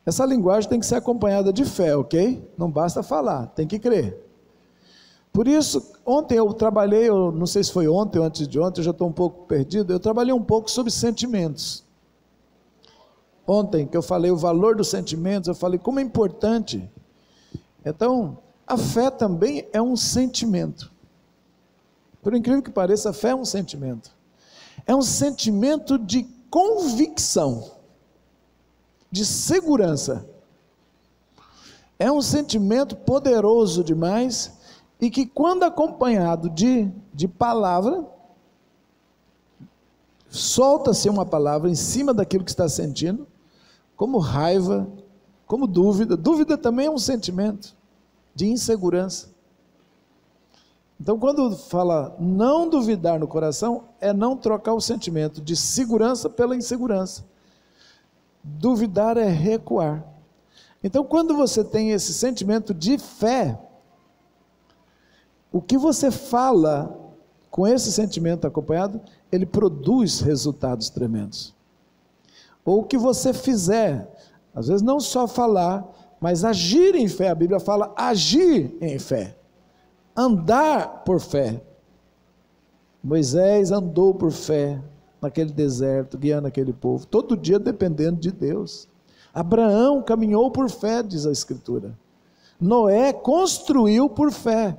Essa linguagem tem que ser acompanhada de fé, ok? Não basta falar, tem que crer. Por isso, ontem eu trabalhei, eu não sei se foi ontem ou antes de ontem, eu já estou um pouco perdido, eu trabalhei um pouco sobre sentimentos. Ontem que eu falei o valor dos sentimentos, eu falei como é importante. Então, a fé também é um sentimento. Por incrível que pareça, a fé é um sentimento. É um sentimento de convicção, de segurança. É um sentimento poderoso demais e que quando acompanhado de palavra, solta-se uma palavra em cima daquilo que está sentindo, como raiva, como dúvida. Dúvida também é um sentimento de insegurança. Então, quando fala não duvidar no coração, é não trocar o sentimento de segurança pela insegurança. Duvidar é recuar. Então, quando você tem esse sentimento de fé, o que você fala com esse sentimento acompanhado, ele produz resultados tremendos. Ou o que você fizer, às vezes não só falar, mas agir em fé. A Bíblia fala agir em fé, andar por fé. Moisés andou por fé naquele deserto, guiando aquele povo, todo dia dependendo de Deus. Abraão caminhou por fé, diz a Escritura. Noé construiu por fé.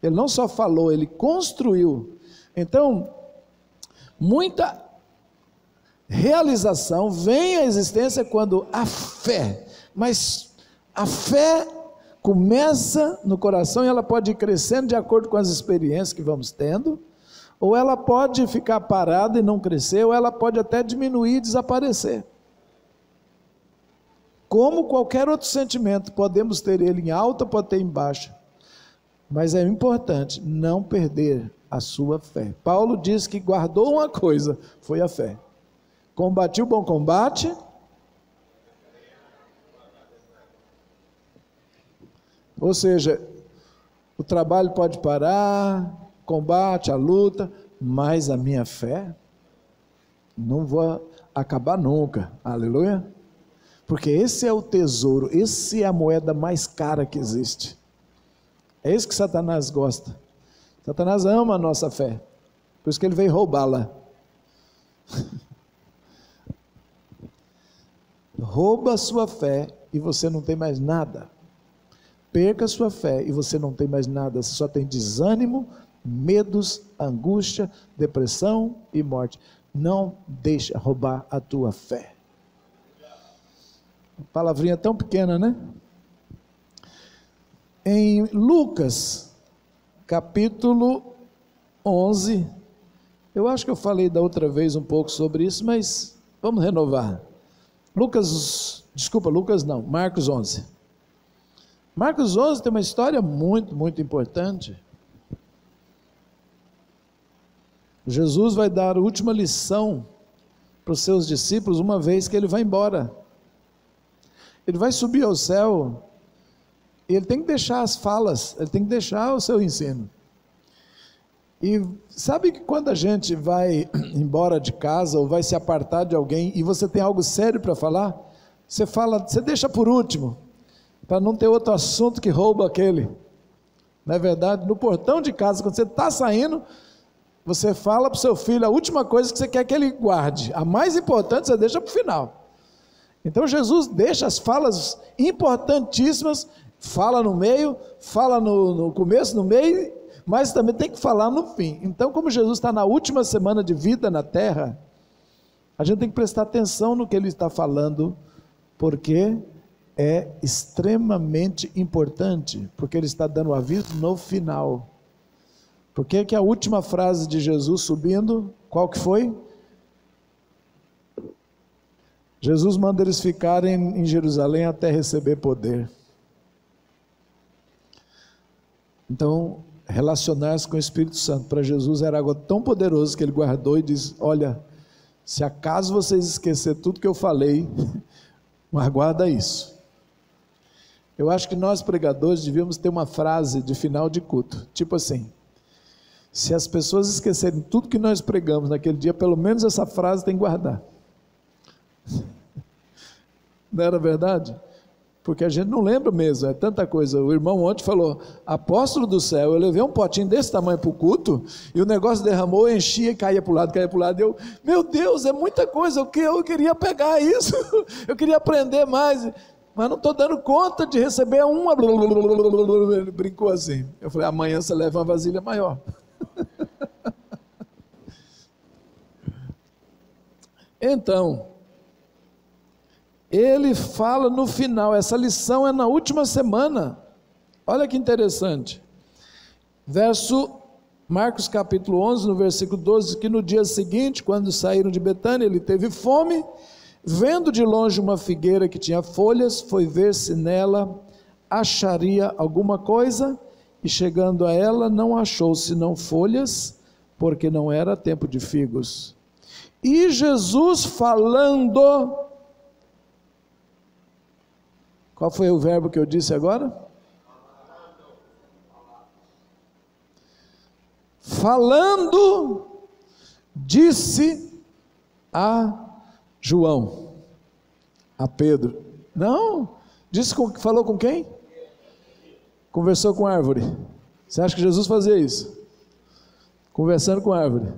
Ele não só falou, ele construiu. Então, muita realização vem à existência quando a fé, mas a fé começa no coração e ela pode ir crescendo de acordo com as experiências que vamos tendo, ou ela pode ficar parada e não crescer, ou ela pode até diminuir e desaparecer. Como qualquer outro sentimento, podemos ter ele em alta, pode ter em baixa, mas é importante não perder a sua fé. Paulo diz que guardou uma coisa, foi a fé. Combati o bom combate, ou seja, o trabalho pode parar, combate, a luta, mas a minha fé, não vou acabar nunca, aleluia, porque esse é o tesouro, esse é a moeda mais cara que existe, é isso que Satanás gosta. Satanás ama a nossa fé, por isso que ele veio roubá-la. Rouba a sua fé e você não tem mais nada. Perca a sua fé e você não tem mais nada, você só tem desânimo, medos, angústia, depressão e morte. Não deixa roubar a tua fé. Palavrinha tão pequena, né? Em Lucas, capítulo 11. Eu acho que eu falei da outra vez um pouco sobre isso, mas vamos renovar. Marcos 11. Marcos 11 tem uma história muito, muito importante. Jesus vai dar a última lição para os seus discípulos, uma vez que ele vai embora. Ele vai subir ao céu, e ele tem que deixar as falas, ele tem que deixar o seu ensino. E sabe que quando a gente vai embora de casa, ou vai se apartar de alguém, e você tem algo sério para falar, você deixa por último, para não ter outro assunto que rouba aquele. Não é verdade? No portão de casa, quando você está saindo, você fala para o seu filho a última coisa que você quer que ele guarde. A mais importante você deixa para o final. Então Jesus deixa as falas importantíssimas, fala no meio, fala no começo, no meio, mas também tem que falar no fim. Então, como Jesus está na última semana de vida na terra, a gente tem que prestar atenção no que ele está falando, porque é extremamente importante, porque ele está dando aviso no final. Por que que a última frase de Jesus subindo, qual que foi? Jesus manda eles ficarem em Jerusalém até receber poder. Então, relacionar-se com o Espírito Santo para Jesus era algo tão poderoso que ele guardou e diz: olha, se acaso vocês esquecerem tudo que eu falei, mas guarda isso. Eu acho que nós pregadores devíamos ter uma frase de final de culto, tipo assim: se as pessoas esquecerem tudo que nós pregamos naquele dia, pelo menos essa frase tem que guardar. Não era verdade? Porque a gente não lembra mesmo, é tanta coisa. O irmão ontem falou: apóstolo do céu, eu levei um potinho desse tamanho para o culto, e o negócio derramou, enchia e caía para o lado, e eu, meu Deus, é muita coisa, eu queria pegar isso, eu queria aprender mais, mas não estou dando conta de receber uma. Ele brincou assim. Eu falei: amanhã você leva uma vasilha maior. Então, ele fala no final, essa lição é na última semana. Olha que interessante. Marcos capítulo 11, no versículo 12, que no dia seguinte, quando saíram de Betânia, ele teve fome, vendo de longe uma figueira que tinha folhas, foi ver se nela acharia alguma coisa, e chegando a ela, não achou senão folhas, porque não era tempo de figos. E Jesus falando, qual foi o verbo que eu disse agora? Falando, disse a João, a Pedro. Não, falou com quem? Conversou com a árvore. Você acha que Jesus fazia isso? Conversando com a árvore.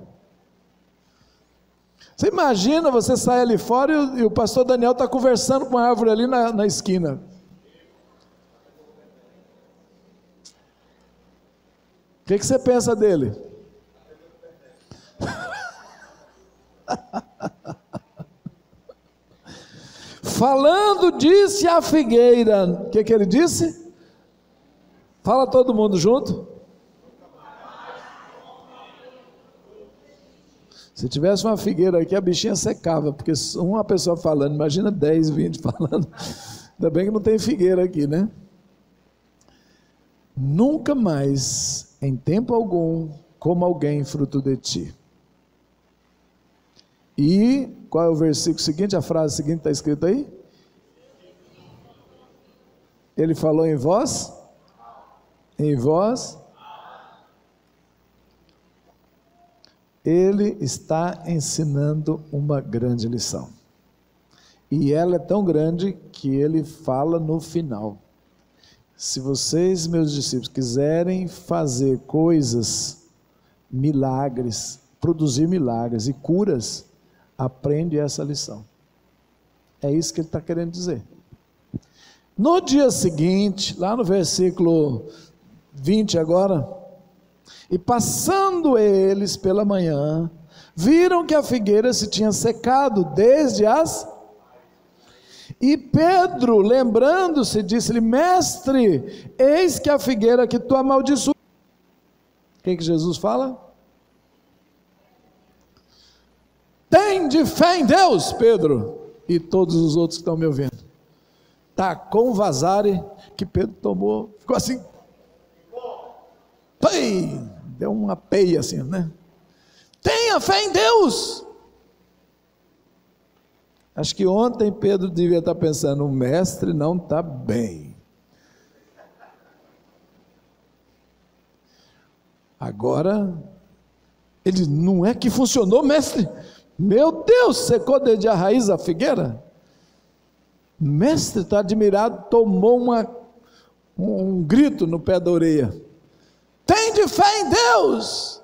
Você imagina, você sai ali fora e o pastor Daniel está conversando com a árvore ali na esquina. O que você pensa dele? Falando, disse a figueira. O que ele disse? Fala todo mundo junto. Se tivesse uma figueira aqui, a bichinha secava, porque uma pessoa falando, imagina 10, 20 falando. Ainda bem que não tem figueira aqui, né? Nunca mais, em tempo algum, coma alguém fruto de ti. E qual é o versículo seguinte? A frase seguinte está escrita aí? Ele falou em vós? Em vós? Ele está ensinando uma grande lição. E ela é tão grande que ele fala no final. Se vocês, meus discípulos, quiserem fazer coisas, milagres, produzir milagres e curas, aprende essa lição. É isso que ele está querendo dizer. No dia seguinte, lá no versículo 20 agora, e passando eles pela manhã, viram que a figueira se tinha secado desde as... E Pedro, lembrando-se, disse-lhe: mestre, eis que a figueira que tu amaldiçoaste O que Jesus fala? Tende fé em Deus, Pedro, e todos os outros que estão me ouvindo. Tacou um vazare que Pedro tomou, ficou assim, pai, deu uma peia assim, né? Tenha fé em Deus. Acho que ontem Pedro devia estar pensando, o mestre não está bem. Agora, ele, não é que funcionou, mestre? Meu Deus, secou desde a raiz a figueira? Mestre está admirado, tomou um grito no pé da orelha. Tem de fé em Deus.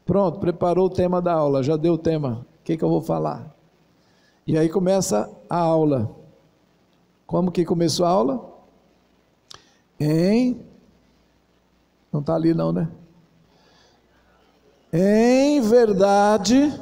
Pronto, preparou o tema da aula, já deu o tema. O que eu vou falar? E aí começa a aula. Como que começou a aula? Não está ali não, né? Em verdade...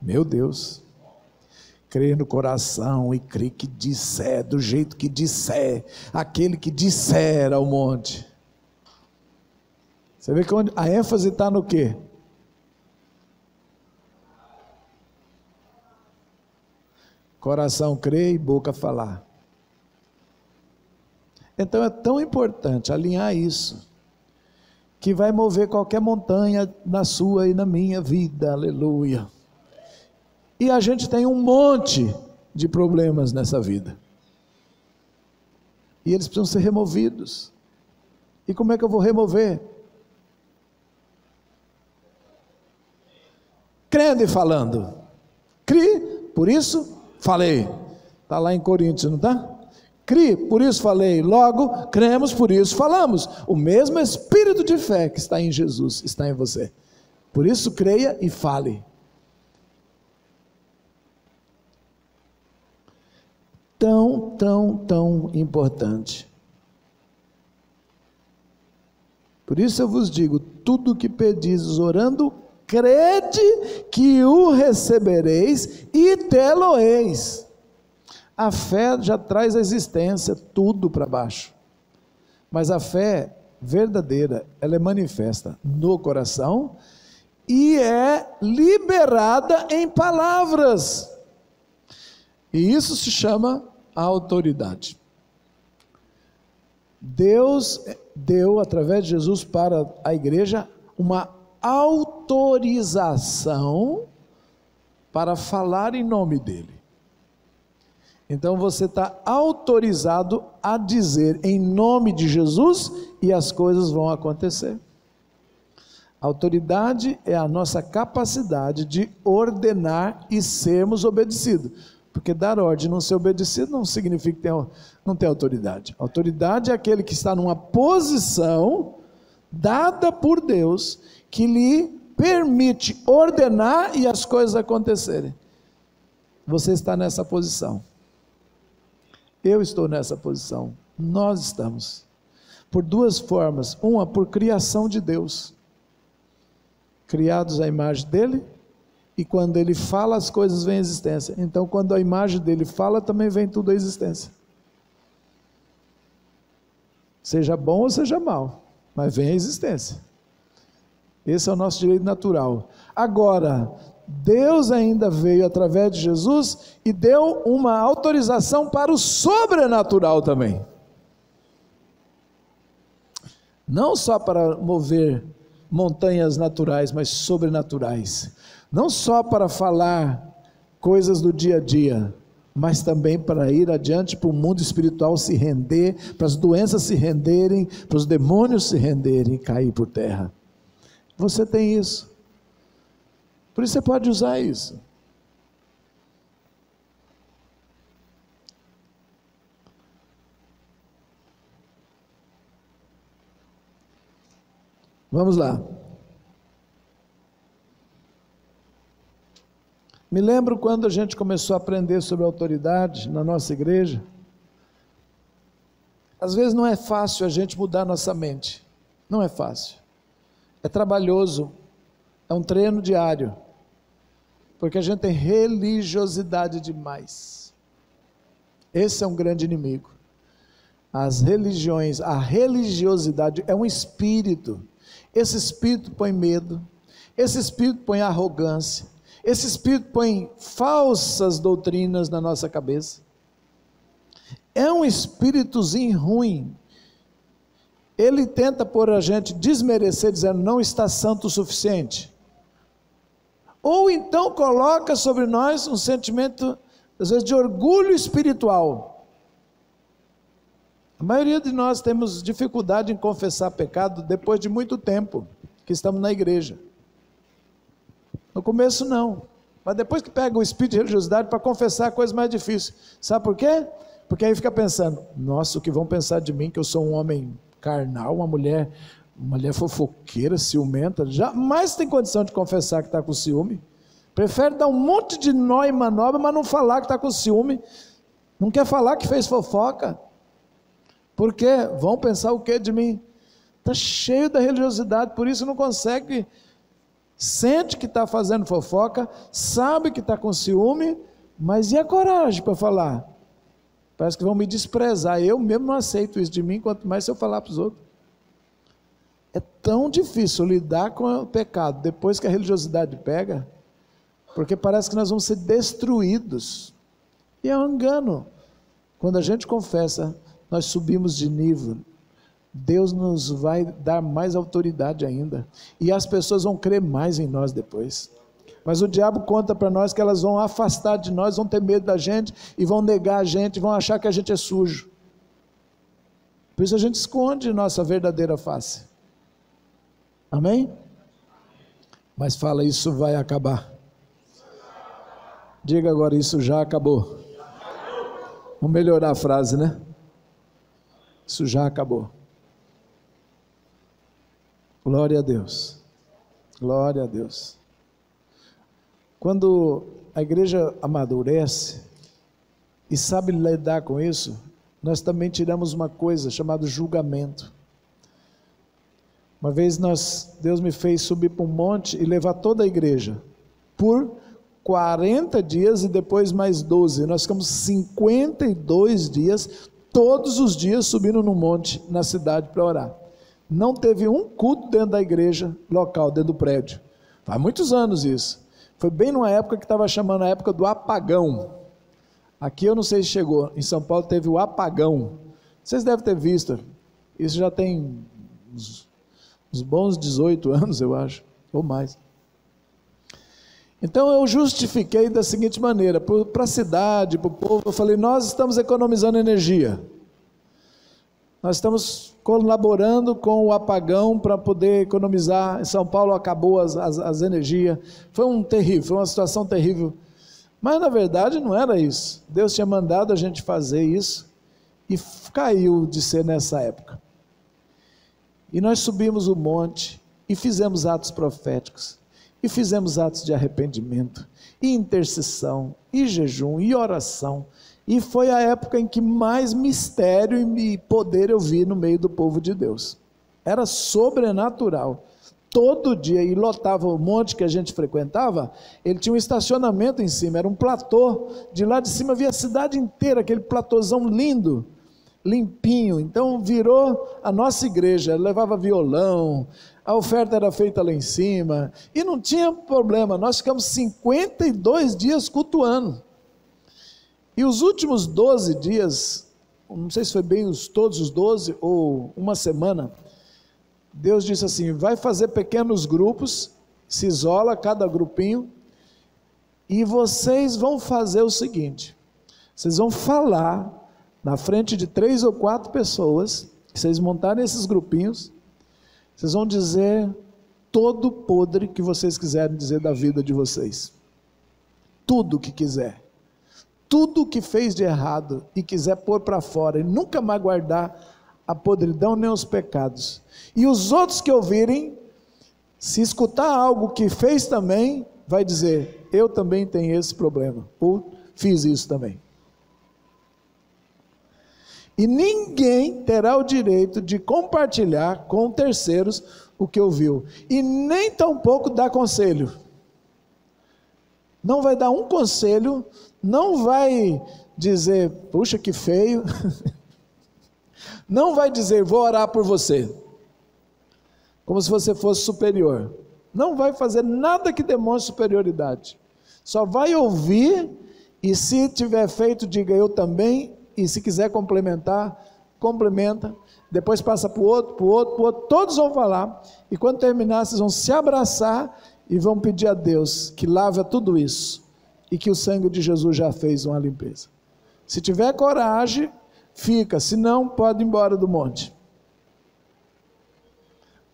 Meu Deus, crer no coração e crer que disser, do jeito que disser, aquele que disser ao monte. Você vê que a ênfase está no quê? Coração crer e boca falar. Então é tão importante alinhar isso, que vai mover qualquer montanha na sua e na minha vida, aleluia. E a gente tem um monte de problemas nessa vida. E eles precisam ser removidos. E como é que eu vou remover? Crendo e falando. Crie, por isso falei. Está lá em Coríntios, não está? Crie, por isso falei. Logo, cremos, por isso falamos. O mesmo espírito de fé que está em Jesus está em você. Por isso, creia e fale. Tão importante. Por isso eu vos digo, tudo o que pedis orando, crede que o recebereis e tê-lo-eis. A fé já traz a existência, tudo para baixo. Mas a fé verdadeira, ela é manifesta no coração e é liberada em palavras. E isso se chama autoridade. Deus deu, através de Jesus, para a igreja, uma autorização para falar em nome dele. Então você está autorizado a dizer em nome de Jesus e as coisas vão acontecer. Autoridade é a nossa capacidade de ordenar e sermos obedecidos. Porque dar ordem e não ser obedecido não significa que não tem autoridade. Autoridade é aquele que está numa posição dada por Deus, que lhe permite ordenar e as coisas acontecerem. Você está nessa posição. Eu estou nessa posição. Nós estamos. Por duas formas. Uma, por criação de Deus. Criados à imagem dele. E quando ele fala, as coisas vêm à existência. Então, quando a imagem dele fala, também vem tudo à existência. Seja bom ou seja mal, mas vem à existência. Esse é o nosso direito natural. Agora, Deus ainda veio através de Jesus e deu uma autorização para o sobrenatural também. Não só para mover montanhas naturais, mas sobrenaturais. Não só para falar coisas do dia a dia, mas também para ir adiante para o mundo espiritual se render, para as doenças se renderem, para os demônios se renderem e cair por terra. Você tem isso. Por isso você pode usar isso. Vamos lá. Me lembro quando a gente começou a aprender sobre autoridade na nossa igreja. Às vezes não é fácil a gente mudar nossa mente. Não é fácil. É trabalhoso. É um treino diário. Porque a gente tem religiosidade demais. Esse é um grande inimigo. As religiões, a religiosidade é um espírito. Esse espírito põe medo. Esse espírito põe arrogância. Esse espírito põe falsas doutrinas na nossa cabeça. É um espíritozinho ruim. Ele tenta pôr a gente desmerecer, dizendo, não está santo o suficiente. Ou então coloca sobre nós um sentimento, às vezes, de orgulho espiritual. A maioria de nós temos dificuldade em confessar pecado depois de muito tempo que estamos na igreja. No começo não, mas depois que pega o espírito de religiosidade para confessar é a coisa mais difícil. Sabe por quê? Porque aí fica pensando, nossa, o que vão pensar de mim, que eu sou um homem carnal, uma mulher fofoqueira, ciumenta, jamais tem condição de confessar que está com ciúme. Prefere dar um monte de nó e manobra, mas não falar que está com ciúme. Não quer falar que fez fofoca. Por quê? Vão pensar o que de mim? Está cheio da religiosidade, por isso não consegue. Sente que está fazendo fofoca, sabe que está com ciúme, mas e a coragem para falar? Parece que vão me desprezar. Eu mesmo não aceito isso de mim, quanto mais se eu falar para os outros. É tão difícil lidar com o pecado depois que a religiosidade pega, porque parece que nós vamos ser destruídos. E é um engano. Quando a gente confessa, nós subimos de nível. Deus nos vai dar mais autoridade ainda. E as pessoas vão crer mais em nós depois. Mas o diabo conta para nós que elas vão afastar de nós, vão ter medo da gente, e vão negar a gente, vão achar que a gente é sujo. Por isso a gente esconde nossa verdadeira face. Amém? Mas fala, isso vai acabar. Diga agora, isso já acabou. Vamos melhorar a frase, né? Isso já acabou. Glória a Deus. Glória a Deus. Quando a igreja amadurece e sabe lidar com isso, nós também tiramos uma coisa chamada julgamento. Uma vez Deus me fez subir para um monte e levar toda a igreja por 40 dias e depois mais 12. Nós ficamos 52 dias, todos os dias subindo no monte na cidade para orar. Não teve um culto dentro da igreja local, dentro do prédio. Faz muitos anos isso. Foi bem numa época que estava chamando a época do apagão. Aqui eu não sei se chegou, em São Paulo teve o apagão. Vocês devem ter visto, isso já tem uns bons 18 anos, eu acho, ou mais. Então eu justifiquei da seguinte maneira, para a cidade, para o povo, eu falei, nós estamos economizando energia. Nós estamos colaborando com o apagão para poder economizar. Em São Paulo acabou as energias. Foi uma situação terrível. Mas na verdade não era isso. Deus tinha mandado a gente fazer isso e caiu de ser nessa época. E nós subimos o monte e fizemos atos proféticos. E fizemos atos de arrependimento, e intercessão, e jejum, e oração. E foi a época em que mais mistério e poder eu vi no meio do povo de Deus. Era sobrenatural. Todo dia, e lotava o monte que a gente frequentava, ele tinha um estacionamento em cima, era um platô. De lá de cima via a cidade inteira, aquele platôzão lindo, limpinho. Então virou a nossa igreja, levava violão, a oferta era feita lá em cima, e não tinha problema. Nós ficamos 52 dias cultuando. E os últimos 12 dias, não sei se foi bem todos os 12 ou uma semana, Deus disse assim, vai fazer pequenos grupos, se isola cada grupinho, e vocês vão fazer o seguinte, vocês vão falar na frente de 3 ou 4 pessoas, vocês montarem esses grupinhos, vocês vão dizer todo podre que vocês quiserem dizer da vida de vocês, tudo que quiser. Tudo que fez de errado e quiser pôr para fora e nunca mais guardar a podridão nem os pecados. E os outros que ouvirem, se escutar algo que fez também, vai dizer, eu também tenho esse problema, ou fiz isso também. E ninguém terá o direito de compartilhar com terceiros o que ouviu, e nem tampouco dar conselho. Não vai dar um conselho, não vai dizer, puxa que feio, não vai dizer, vou orar por você, como se você fosse superior. Não vai fazer nada que demonstre superioridade. Só vai ouvir, e se tiver feito, diga eu também, e se quiser complementar, complementa. Depois passa para o outro, para o outro, para o outro. Todos vão falar, e quando terminar, vocês vão se abraçar e vão pedir a Deus que lave tudo isso, e que o sangue de Jesus já fez uma limpeza. Se tiver coragem, fica, se não, pode ir embora do monte.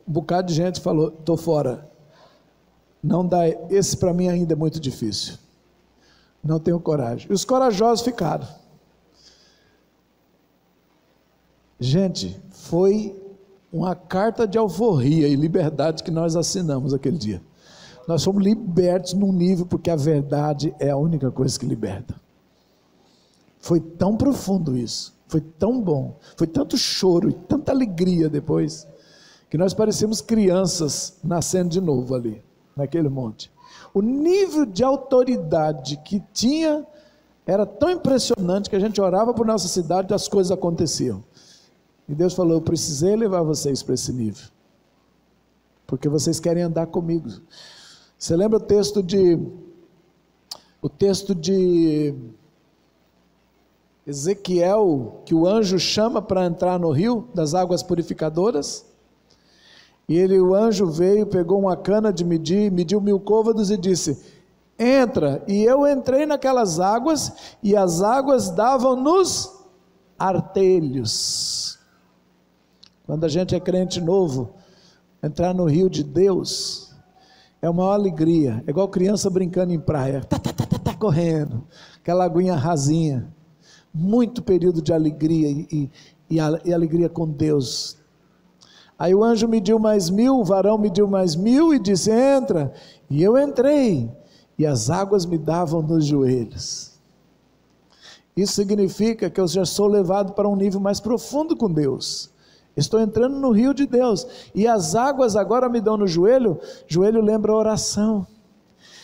Um bocado de gente falou, estou fora. Não dá, esse para mim ainda é muito difícil. Não tenho coragem. E os corajosos ficaram. Gente, foi uma carta de alforria e liberdade que nós assinamos aquele dia. Nós fomos libertos num nível, porque a verdade é a única coisa que liberta. Foi tão profundo isso, foi tão bom, foi tanto choro e tanta alegria depois, que nós parecíamos crianças nascendo de novo ali, naquele monte. O nível de autoridade que tinha era tão impressionante que a gente orava por nossa cidade e as coisas aconteciam. E Deus falou, eu precisei levar vocês para esse nível, porque vocês querem andar comigo. Você lembra o texto de Ezequiel, que o anjo chama para entrar no rio das águas purificadoras? E o anjo veio, pegou uma cana de medir, mediu 1000 côvados e disse, entra. E eu entrei naquelas águas, e as águas davam nos artelhos. Quando a gente é crente novo, entrar no rio de Deus é uma alegria, é igual criança brincando em praia, correndo, aquela aguinha rasinha, muito período de alegria e alegria com Deus. Aí o anjo mediu mais 1000, o varão mediu mais 1000 e disse, entra, e eu entrei, e as águas me davam nos joelhos. Isso significa que eu já sou levado para um nível mais profundo com Deus. Estou entrando no rio de Deus, e as águas agora me dão no joelho. Joelho lembra a oração,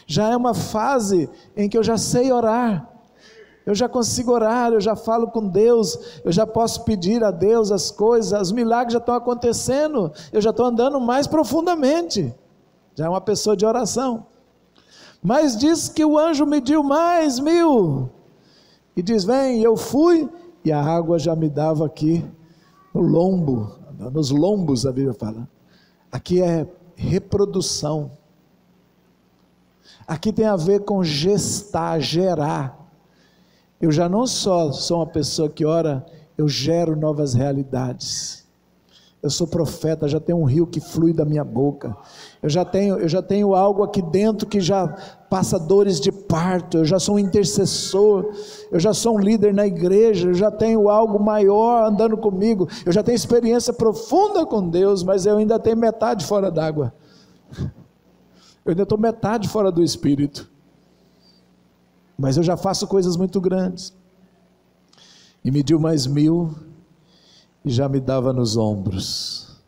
já é uma fase em que eu já sei orar, eu já consigo orar, eu já falo com Deus, eu já posso pedir a Deus as coisas, os milagres já estão acontecendo, eu já estou andando mais profundamente, já é uma pessoa de oração. Mas diz que o anjo mediu mais 1000, e diz, vem, e eu fui, e a água já me dava aqui, no lombo, nos lombos a Bíblia fala, aqui é reprodução, aqui tem a ver com gestar, gerar. Eu já não só sou uma pessoa que ora, eu gero novas realidades. Eu sou profeta, já tenho um rio que flui da minha boca. Eu já tenho algo aqui dentro que já passa dores de parto. Eu já sou um intercessor. Eu já sou um líder na igreja. Eu já tenho algo maior andando comigo. Eu já tenho experiência profunda com Deus, mas eu ainda tenho metade fora d'água. Eu ainda estou metade fora do Espírito. Mas eu já faço coisas muito grandes. E mediu mais 1000 e já me dava nos ombros.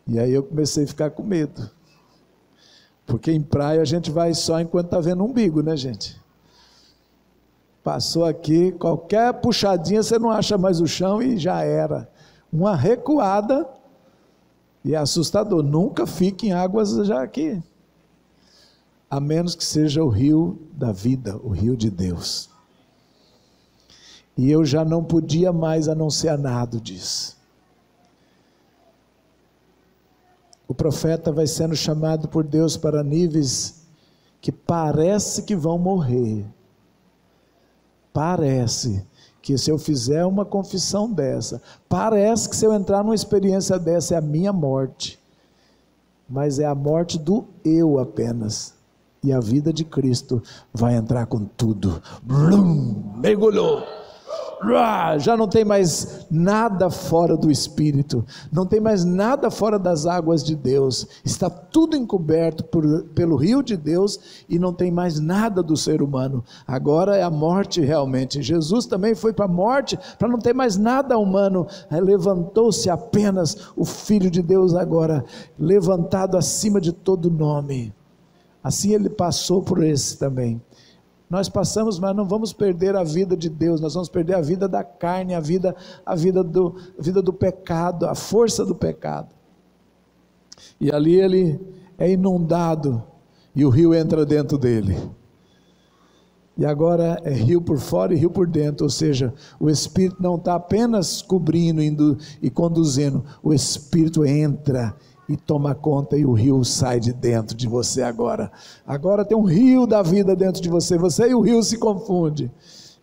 E aí eu comecei a ficar com medo. Porque em praia a gente vai só enquanto está vendo umbigo, né, gente? Passou aqui, qualquer puxadinha você não acha mais o chão e já era. Uma recuada e é assustador. Nunca fique em águas já aqui. A menos que seja o rio da vida, o rio de Deus. E eu já não podia mais a não ser a nado disso. O profeta vai sendo chamado por Deus para níveis que parece que vão morrer. Parece que se eu fizer uma confissão dessa, parece que se eu entrar numa experiência dessa é a minha morte. Mas é a morte do eu apenas. E a vida de Cristo vai entrar com tudo. Blum, mergulhou. Já não tem mais nada fora do Espírito, não tem mais nada fora das águas de Deus, está tudo encoberto pelo rio de Deus e não tem mais nada do ser humano. Agora é a morte realmente. Jesus também foi para a morte, para não ter mais nada humano. Levantou-se apenas o Filho de Deus agora, levantado acima de todo nome. Assim ele passou por esse também. Nós passamos, mas não vamos perder a vida de Deus, nós vamos perder a vida da carne, a vida do pecado, a força do pecado. E ali ele é inundado e o rio entra dentro dele. E agora é rio por fora e rio por dentro, ou seja, o Espírito não está apenas cobrindo e conduzindo, o Espírito entra e toma conta, e o rio sai de dentro de você agora. Agora tem um rio da vida dentro de você e o rio se confunde,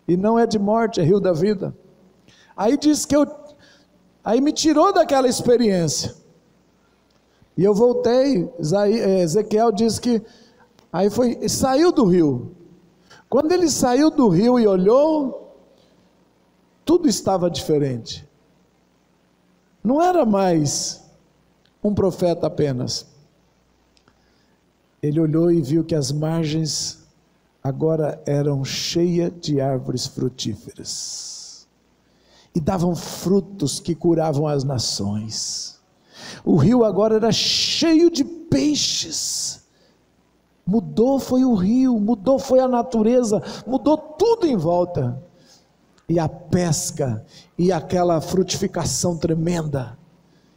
e não é de morte, é rio da vida. Aí diz que aí me tirou daquela experiência, e eu voltei. Ezequiel diz que aí saiu do rio. Quando ele saiu do rio e olhou, tudo estava diferente, não era mais um profeta apenas. Ele olhou e viu que as margens agora eram cheias de árvores frutíferas, e davam frutos que curavam as nações. O rio agora era cheio de peixes. Mudou foi o rio, mudou foi a natureza, mudou tudo em volta. E a pesca, e aquela frutificação tremenda,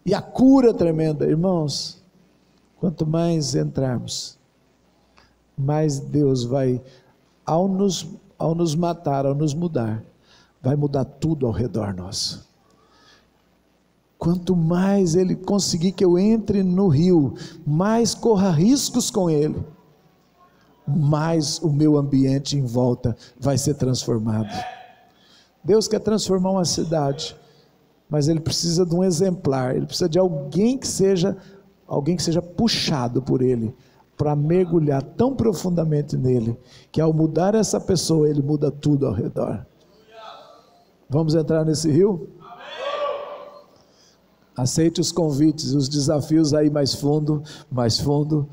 e a cura tremenda. Irmãos, quanto mais entrarmos, mais Deus vai, ao nos matar, ao nos mudar, vai mudar tudo ao redor nosso. Quanto mais Ele conseguir que eu entre no rio, mais corra riscos com Ele, mais o meu ambiente em volta vai ser transformado. Deus quer transformar uma cidade, mas Ele precisa de um exemplar, Ele precisa de alguém que seja puxado por Ele, para mergulhar tão profundamente nele, que ao mudar essa pessoa, Ele muda tudo ao redor. Vamos entrar nesse rio? Aceite os convites, os desafios aí mais fundo, mais fundo.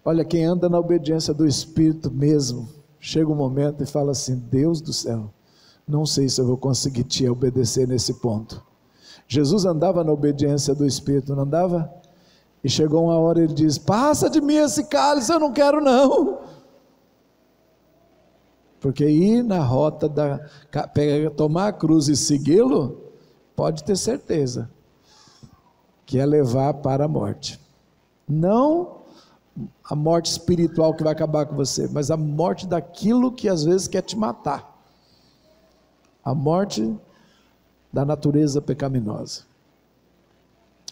Olha, quem anda na obediência do Espírito mesmo, chega um momento e fala assim: Deus do céu, não sei se eu vou conseguir te obedecer nesse ponto. Jesus andava na obediência do Espírito, não andava? E chegou uma hora, ele diz: passa de mim esse cálice, eu não quero não. Porque ir na rota tomar a cruz e segui-lo, pode ter certeza que é levar para a morte. Não a morte espiritual que vai acabar com você, mas a morte daquilo que às vezes quer te matar. A morte da natureza pecaminosa.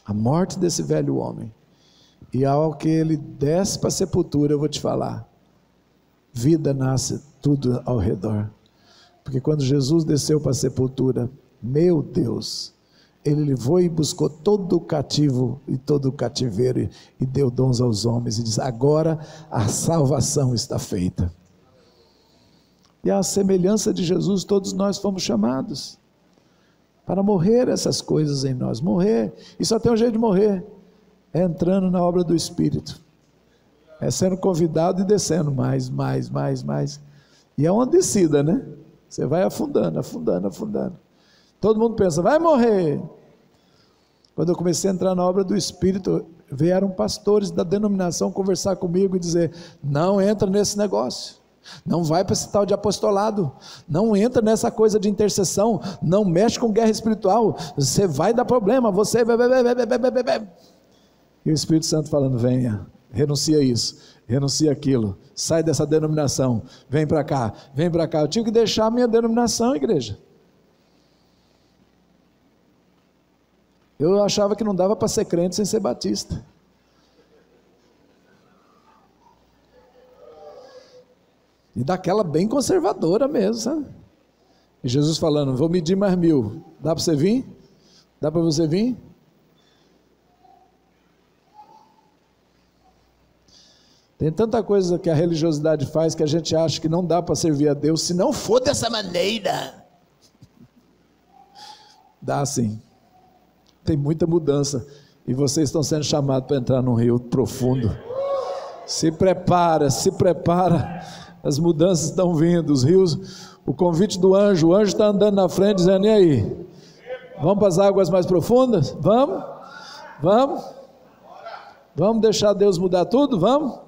A morte desse velho homem. E ao que ele desce para a sepultura, eu vou te falar, vida nasce tudo ao redor. Porque quando Jesus desceu para a sepultura, meu Deus, Ele levou e buscou todo o cativo e todo o cativeiro e deu dons aos homens e diz: agora a salvação está feita. E à semelhança de Jesus, todos nós fomos chamados para morrer essas coisas em nós. Morrer, e só tem um jeito de morrer, é entrando na obra do Espírito, é sendo convidado e descendo mais, e é uma descida, né? Você vai afundando, todo mundo pensa, vai morrer. Quando eu comecei a entrar na obra do Espírito, vieram pastores da denominação conversar comigo e dizer: não entra nesse negócio, não vai para esse tal de apostolado, não entra nessa coisa de intercessão, não mexe com guerra espiritual, você vai dar problema, você vai. E o Espírito Santo falando: venha, renuncia isso, renuncia aquilo, sai dessa denominação, vem para cá. Eu tive que deixar a minha denominação, igreja. Eu achava que não dava para ser crente sem ser batista. E daquela bem conservadora mesmo, sabe? E Jesus falando: vou medir mais 1000, dá para você vir? Dá para você vir? Tem tanta coisa que a religiosidade faz que a gente acha que não dá para servir a Deus se não for dessa maneira. Dá sim. Tem muita mudança. E vocês estão sendo chamados para entrar num rio profundo. Se prepara. As mudanças estão vindo, os rios, o convite do anjo, o anjo está andando na frente dizendo, e aí? Vamos para as águas mais profundas? Vamos? Vamos deixar Deus mudar tudo? Vamos?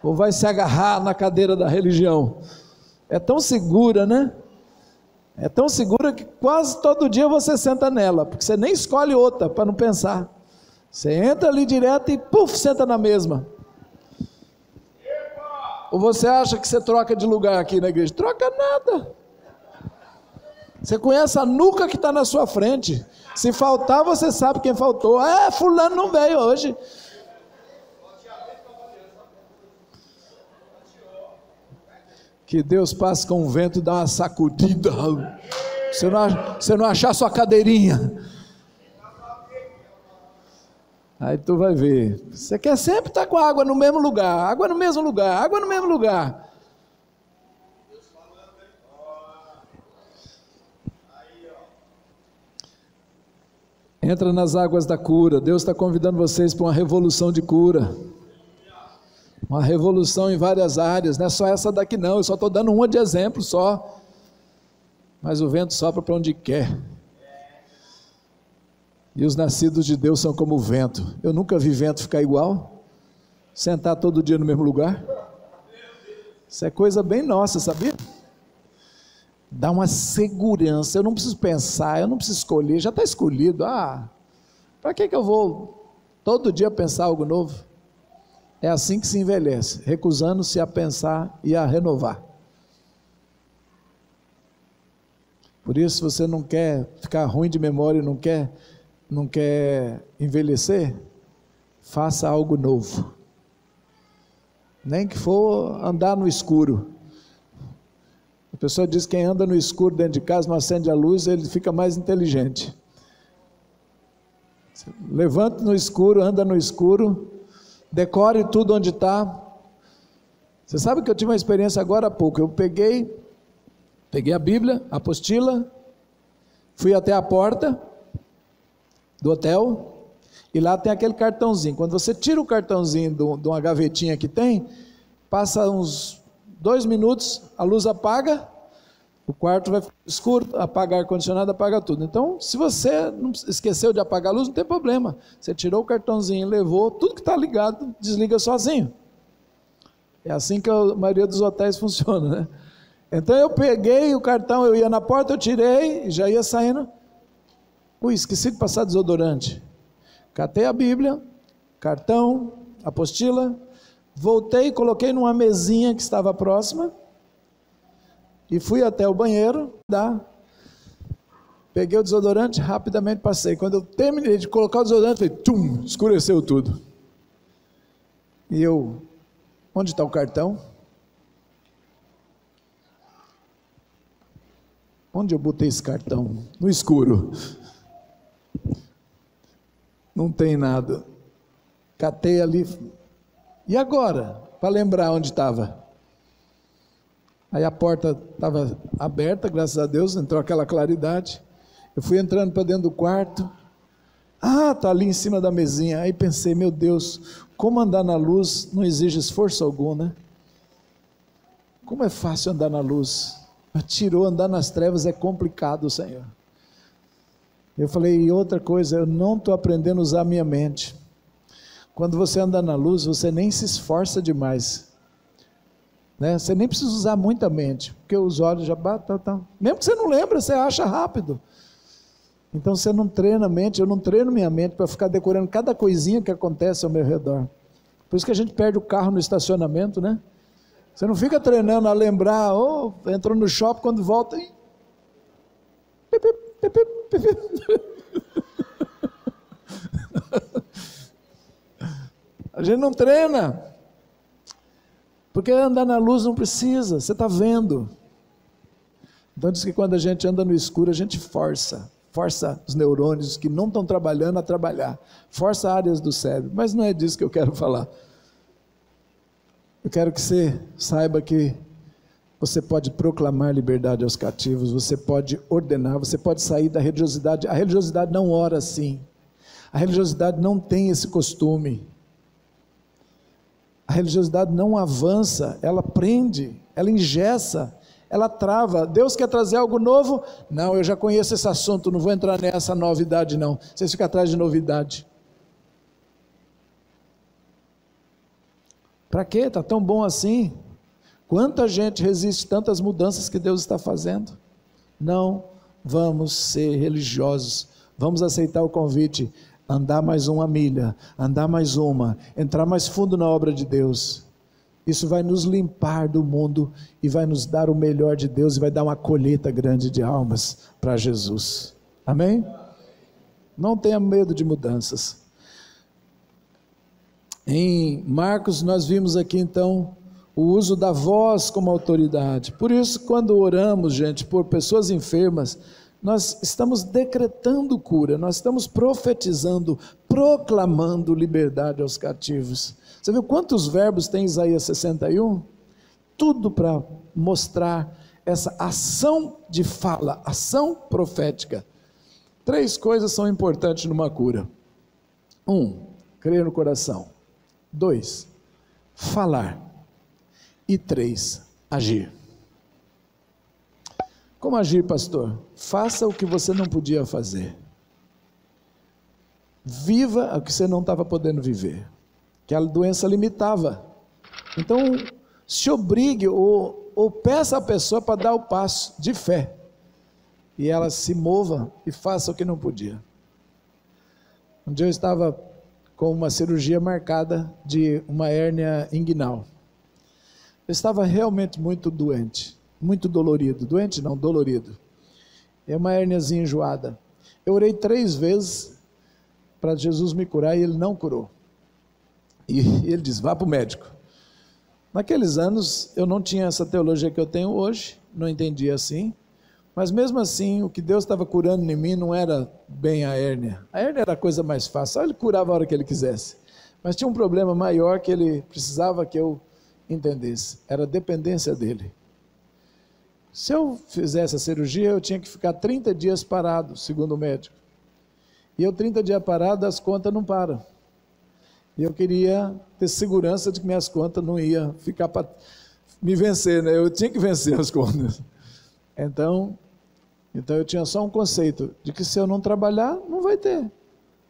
Ou vai se agarrar na cadeira da religião? É tão segura, né? É tão segura que quase todo dia você senta nela, porque você nem escolhe outra para não pensar. Você entra ali direto e puf, senta na mesma. Ou você acha que você troca de lugar aqui na igreja? Troca nada. Você conhece a nuca que está na sua frente. Se faltar, você sabe quem faltou. Fulano não veio hoje. Que Deus passe com o vento e dá uma sacudida. Você não achar sua cadeirinha. Aí tu vai ver. Você quer sempre estar com a água no mesmo lugar. Água no mesmo lugar. Água no mesmo lugar. Entra nas águas da cura. Deus está convidando vocês para uma revolução de cura. Uma revolução em várias áreas, não é só essa daqui não, eu só estou dando uma de exemplo só. Mas o vento sopra para onde quer. E os nascidos de Deus são como o vento. Eu nunca vi vento ficar igual. Sentar todo dia no mesmo lugar. Isso é coisa bem nossa, sabia? Dá uma segurança, eu não preciso pensar, eu não preciso escolher, já está escolhido. Para que eu vou todo dia pensar algo novo? É assim que se envelhece, recusando-se a pensar e a renovar. Por isso, se você não quer ficar ruim de memória, não quer envelhecer, faça algo novo. Nem que for andar no escuro. A pessoa diz que quem anda no escuro dentro de casa, não acende a luz, ele fica mais inteligente. Levante no escuro, anda no escuro, decore tudo onde está. Você sabe que eu tive uma experiência agora há pouco. Eu peguei a Bíblia, a apostila, fui até a porta do hotel, e lá tem aquele cartãozinho. Quando você tira o cartãozinho de uma gavetinha que tem, passa uns 2 minutos, a luz apaga, o quarto vai ficar escuro, apaga ar-condicionado, apaga tudo. Então, se você não esqueceu de apagar a luz, não tem problema. Você tirou o cartãozinho, levou, tudo que está ligado, desliga sozinho. É assim que a maioria dos hotéis funciona, né? Então eu peguei o cartão, eu ia na porta, eu tirei, já ia saindo. Esqueci de passar desodorante. Catei a Bíblia, cartão, apostila, voltei e coloquei numa mesinha que estava próxima, e fui até o banheiro, peguei o desodorante, rapidamente passei. Quando eu terminei de colocar o desodorante, escureceu tudo. E eu, onde está o cartão? Onde eu botei esse cartão? No escuro. Não tem nada. Catei ali. E agora? Para lembrar onde estava. Aí a porta estava aberta, graças a Deus, entrou aquela claridade. Eu fui entrando para dentro do quarto. Está ali em cima da mesinha. Aí pensei, meu Deus, como andar na luz não exige esforço algum, né? Como é fácil andar na luz. Tirou, andar nas trevas é complicado, Senhor. Eu falei, e outra coisa, eu não estou aprendendo a usar a minha mente. Quando você anda na luz, você nem se esforça demais, né? Você nem precisa usar muita mente, porque os olhos já batem, mesmo que você não lembra, você acha rápido. Então você não treina a mente, eu não treino minha mente para ficar decorando cada coisinha que acontece ao meu redor. Por isso que a gente perde o carro no estacionamento, né? Você não fica treinando a lembrar, entrou no shopping, quando volta, a gente não treina, porque andar na luz não precisa, você está vendo. Então diz que quando a gente anda no escuro, a gente força os neurônios que não estão trabalhando a trabalhar, força áreas do cérebro, mas não é disso que eu quero falar. Eu quero que você saiba que Você pode proclamar liberdade aos cativos, você pode ordenar, você pode sair da religiosidade. A religiosidade não ora assim. A religiosidade não tem esse costume. A religiosidade não avança, ela prende, ela engessa, ela trava. Deus quer trazer algo novo? Não, eu já conheço esse assunto, não vou entrar nessa novidade não. Vocês ficam atrás de novidade. Para quê? Está tão bom assim? Quanta gente resiste tantas mudanças que Deus está fazendo? Não vamos ser religiosos, vamos aceitar o convite, andar mais uma milha, andar mais uma, entrar mais fundo na obra de Deus. Isso vai nos limpar do mundo e vai nos dar o melhor de Deus e vai dar uma colheita grande de almas para Jesus. Amém? Não tenha medo de mudanças. Em Marcos nós vimos aqui então o uso da voz como autoridade. Por isso, quando oramos, gente, por pessoas enfermas, nós estamos decretando cura, nós estamos profetizando, proclamando liberdade aos cativos. Você viu quantos verbos tem Isaías 61? Tudo para mostrar essa ação de fala, ação profética. 3 coisas são importantes numa cura. 1, crer no coração. 2, falar. E 3, agir. Como agir, pastor? Faça o que você não podia fazer. Viva o que você não estava podendo viver. Que a doença limitava. Então, se obrigue ou peça à pessoa para dar o passo de fé. E ela se mova e faça o que não podia. Um dia eu estava com uma cirurgia marcada de uma hérnia inguinal. Eu estava realmente muito doente, muito dolorido. Doente não, dolorido. É uma hérniazinha enjoada. Eu orei 3 vezes para Jesus me curar e Ele não curou. E Ele disse, vá para o médico. Naqueles anos eu não tinha essa teologia que eu tenho hoje, não entendia assim. Mas mesmo assim, o que Deus estava curando em mim não era bem a hérnia. A hérnia era a coisa mais fácil, só Ele curava a hora que Ele quisesse. Mas tinha um problema maior que Ele precisava que eu entendesse, era a dependência dele. Se eu fizesse a cirurgia, eu tinha que ficar 30 dias parado, segundo o médico. E eu 30 dias parado, as contas não param. E eu queria ter segurança de que minhas contas não iam ficar para me vencer, né? Eu tinha que vencer as contas. Então eu tinha só um conceito, de que se eu não trabalhar, não vai ter.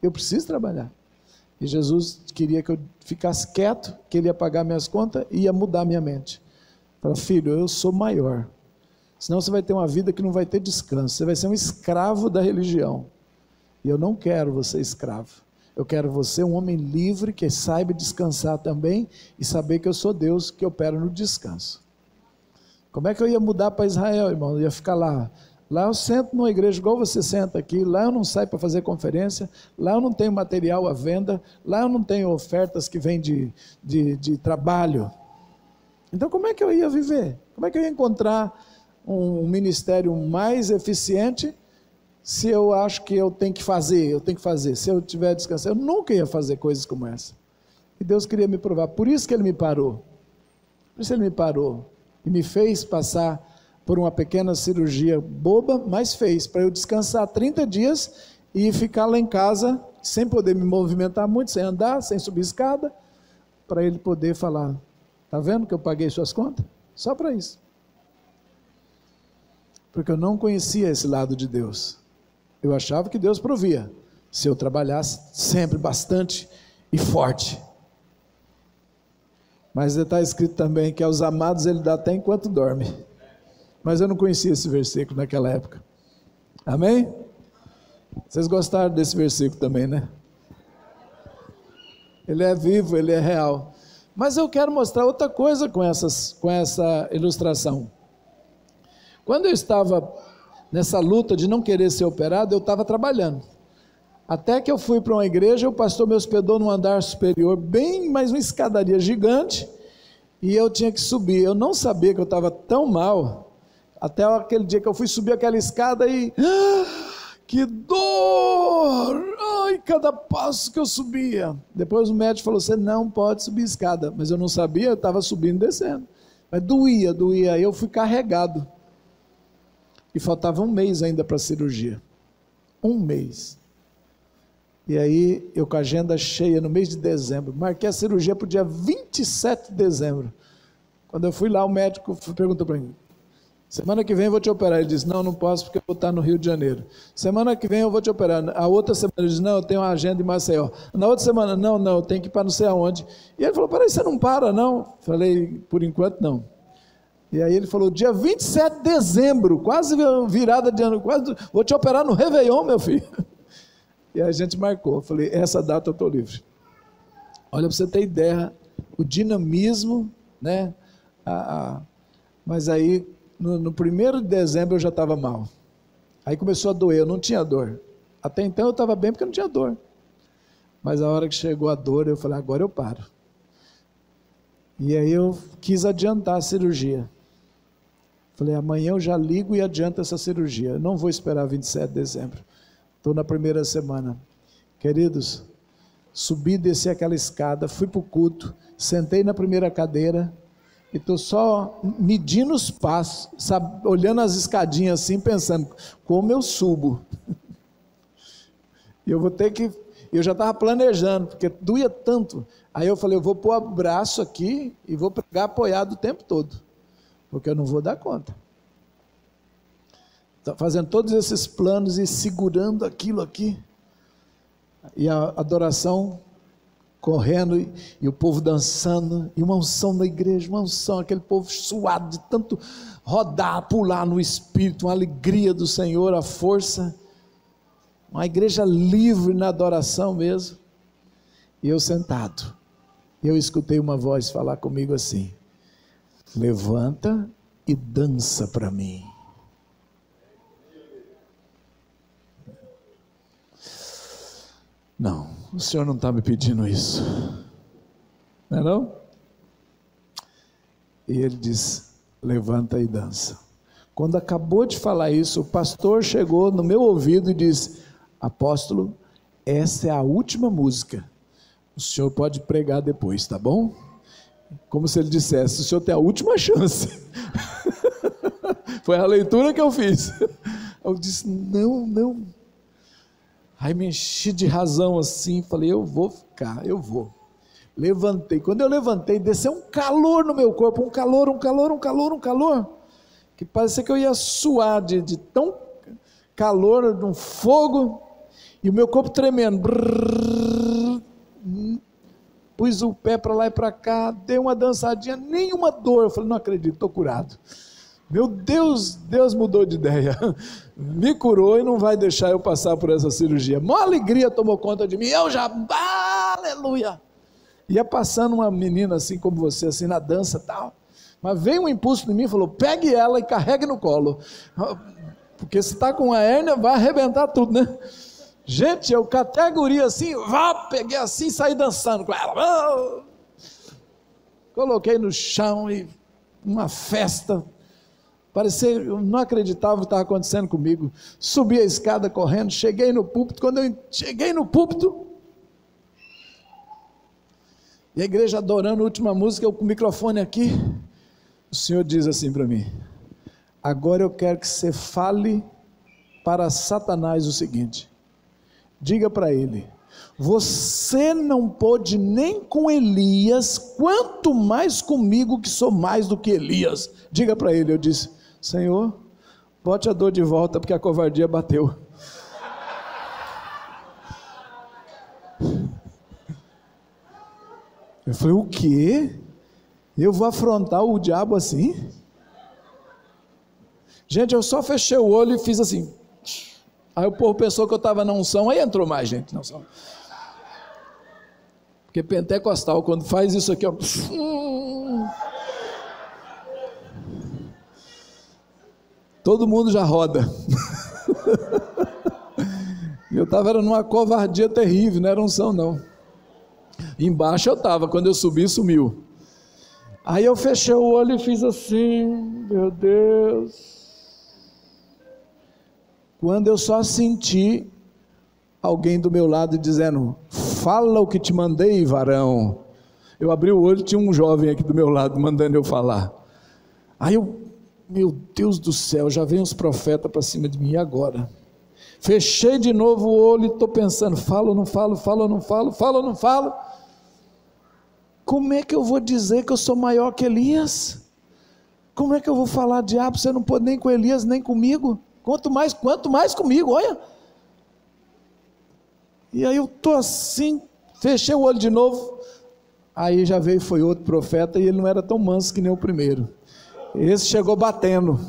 Eu preciso trabalhar. E Jesus queria que eu ficasse quieto, que Ele ia pagar minhas contas e ia mudar minha mente. Falei, filho, eu sou maior. Senão você vai ter uma vida que não vai ter descanso. Você vai ser um escravo da religião. E eu não quero você escravo. Eu quero você um homem livre, que saiba descansar também e saber que eu sou Deus, que opera no descanso. Como é que eu ia mudar para Israel, irmão? Eu ia ficar lá. Lá eu sento numa igreja igual você senta aqui, lá eu não saio para fazer conferência, lá eu não tenho material à venda, lá eu não tenho ofertas que vêm de trabalho. Então como é que eu ia viver? Como é que eu ia encontrar um ministério mais eficiente se eu acho que eu tenho que fazer, se eu tiver descansado? Eu nunca ia fazer coisas como essa. E Deus queria me provar, por isso que Ele me parou. Por isso Ele me parou e me fez passar por uma pequena cirurgia boba, mas fez, para eu descansar 30 dias e ficar lá em casa, sem poder me movimentar muito, sem andar, sem subir escada, para Ele poder falar, está vendo que eu paguei suas contas? Só para isso. Porque eu não conhecia esse lado de Deus. Eu achava que Deus provia, se eu trabalhasse sempre bastante e forte. Mas está escrito também que aos amados Ele dá até enquanto dorme. Mas eu não conhecia esse versículo naquela época. Amém? Vocês gostaram desse versículo também, né? Ele é vivo, ele é real. Mas eu quero mostrar outra coisa com essa ilustração. Quando eu estava nessa luta de não querer ser operado, eu estava trabalhando. Até que eu fui para uma igreja, o pastor me hospedou num andar superior, bem mais uma escadaria gigante, e eu tinha que subir. Eu não sabia que eu estava tão mal, até aquele dia que eu fui subir aquela escada e... que dor! Ai, cada passo que eu subia. Depois o médico falou, você não pode subir escada. Mas eu não sabia, eu estava subindo e descendo. Mas doía, doía. Aí eu fui carregado. E faltava 1 mês ainda para a cirurgia. 1 mês. E aí, eu com a agenda cheia no mês de dezembro. Marquei a cirurgia para o dia 27 de dezembro. Quando eu fui lá, o médico perguntou para mim: semana que vem eu vou te operar. Ele disse: não posso porque eu vou estar no Rio de Janeiro. Semana que vem eu vou te operar. A outra semana ele disse: não, eu tenho uma agenda em Maceió. Na outra semana: não, eu tenho que ir para não sei aonde. E ele falou: peraí, você não para não? Falei: por enquanto não. E aí ele falou: dia 27 de dezembro, quase virada de ano, quase, vou te operar no Réveillon, meu filho. E a gente marcou. Eu falei: essa data eu estou livre. Olha, para você ter ideia, o dinamismo, né? Mas aí, no 1º de dezembro eu já estava mal. Aí começou a doer, eu não tinha dor. Até então eu estava bem porque eu não tinha dor. Mas a hora que chegou a dor, eu falei: agora eu paro. E aí eu quis adiantar a cirurgia. Falei: amanhã eu já ligo e adianto essa cirurgia. Eu não vou esperar 27 de dezembro. Estou na primeira semana. Queridos, subi, desci aquela escada, fui para o culto, sentei na primeira cadeira e estou só medindo os passos, sabe, olhando as escadinhas assim, pensando: como eu subo? E eu vou ter que... Eu já estava planejando, porque doía tanto. Aí eu falei: eu vou pôr o braço aqui e vou pregar apoiado o tempo todo, porque eu não vou dar conta. Tá fazendo todos esses planos e segurando aquilo aqui. E a adoração correndo e o povo dançando, e uma unção na igreja, uma unção, aquele povo suado de tanto rodar, pular no Espírito, uma alegria do Senhor, a força, uma igreja livre na adoração mesmo. E eu sentado, eu escutei uma voz falar comigo assim: levanta e dança para mim. Não, o Senhor não está me pedindo isso, não é não? E ele diz: levanta e dança. Quando acabou de falar isso, o pastor chegou no meu ouvido e disse: apóstolo, essa é a última música, o senhor pode pregar depois, tá bom? Como se ele dissesse: o senhor tem a última chance. Foi a leitura que eu fiz. Eu disse: não. Aí me enchi de razão assim, falei: eu vou ficar, eu vou. Levantei, quando eu levantei, desceu um calor no meu corpo, um calor, que parecia que eu ia suar de tão calor, um fogo, e o meu corpo tremendo. Pus o pé para lá e para cá, dei uma dançadinha, nenhuma dor. Eu falei: não acredito, estou curado. Meu Deus, Deus mudou de ideia, me curou e não vai deixar eu passar por essa cirurgia. Uma alegria tomou conta de mim, eu já, aleluia. Ia passando uma menina assim como você, assim na dança e tal, mas veio um impulso em mim e falou: pegue ela e carregue no colo, porque se está com a hérnia vai arrebentar tudo, né? Gente, eu categoria assim, peguei assim, saí dançando com ela, coloquei no chão e uma festa. Parecia, eu não acreditava o que estava acontecendo comigo. Subi a escada correndo, cheguei no púlpito. Quando eu cheguei no púlpito, e a igreja adorando a última música, eu com o microfone aqui, o Senhor diz assim para mim: agora eu quero que você fale para Satanás o seguinte, diga para ele: você não pôde nem com Elias, quanto mais comigo que sou mais do que Elias. Diga para ele. Eu disse: Senhor, bote a dor de volta, porque a covardia bateu. Eu falei: o quê? Eu vou afrontar o diabo assim? Gente, eu só fechei o olho e fiz assim. Aí o povo pensou que eu estava na unção, aí entrou mais gente na unção. Porque pentecostal, quando faz isso aqui, ó, todo mundo já roda. Eu estava numa covardia terrível, não era unção não. Embaixo eu estava, quando eu subi, sumiu. Aí eu fechei o olho e fiz assim: meu Deus. Quando eu só senti alguém do meu lado dizendo: fala o que te mandei, varão. Eu abri o olho e tinha um jovem aqui do meu lado mandando eu falar. Aí eu, meu Deus do céu, já vem os profetas para cima de mim, e agora? Fechei de novo o olho e estou pensando, falo ou não falo, falo ou não falo, falo ou não falo? Como é que eu vou dizer que eu sou maior que Elias? Como é que eu vou falar, diabo, você não pode nem com Elias, nem comigo? Quanto mais comigo, olha. E aí eu estou assim, fechei o olho de novo, aí já veio, foi outro profeta, e ele não era tão manso que nem o primeiro. Esse chegou batendo,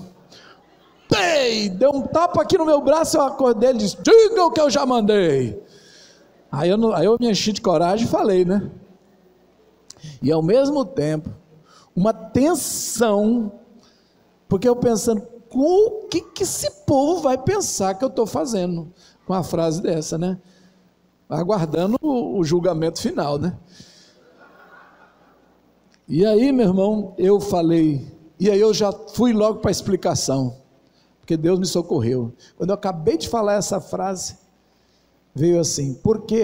deu um tapa aqui no meu braço, eu acordei, ele disse, diga o que eu já mandei. Aí eu me enchi de coragem e falei, né? E ao mesmo tempo, uma tensão, porque eu pensando, o que esse povo vai pensar que eu estou fazendo, com uma frase dessa, né? Aguardando o julgamento final, né? E aí, meu irmão, eu falei, e aí eu já fui logo para a explicação, porque Deus me socorreu. Quando eu acabei de falar essa frase, veio assim, porque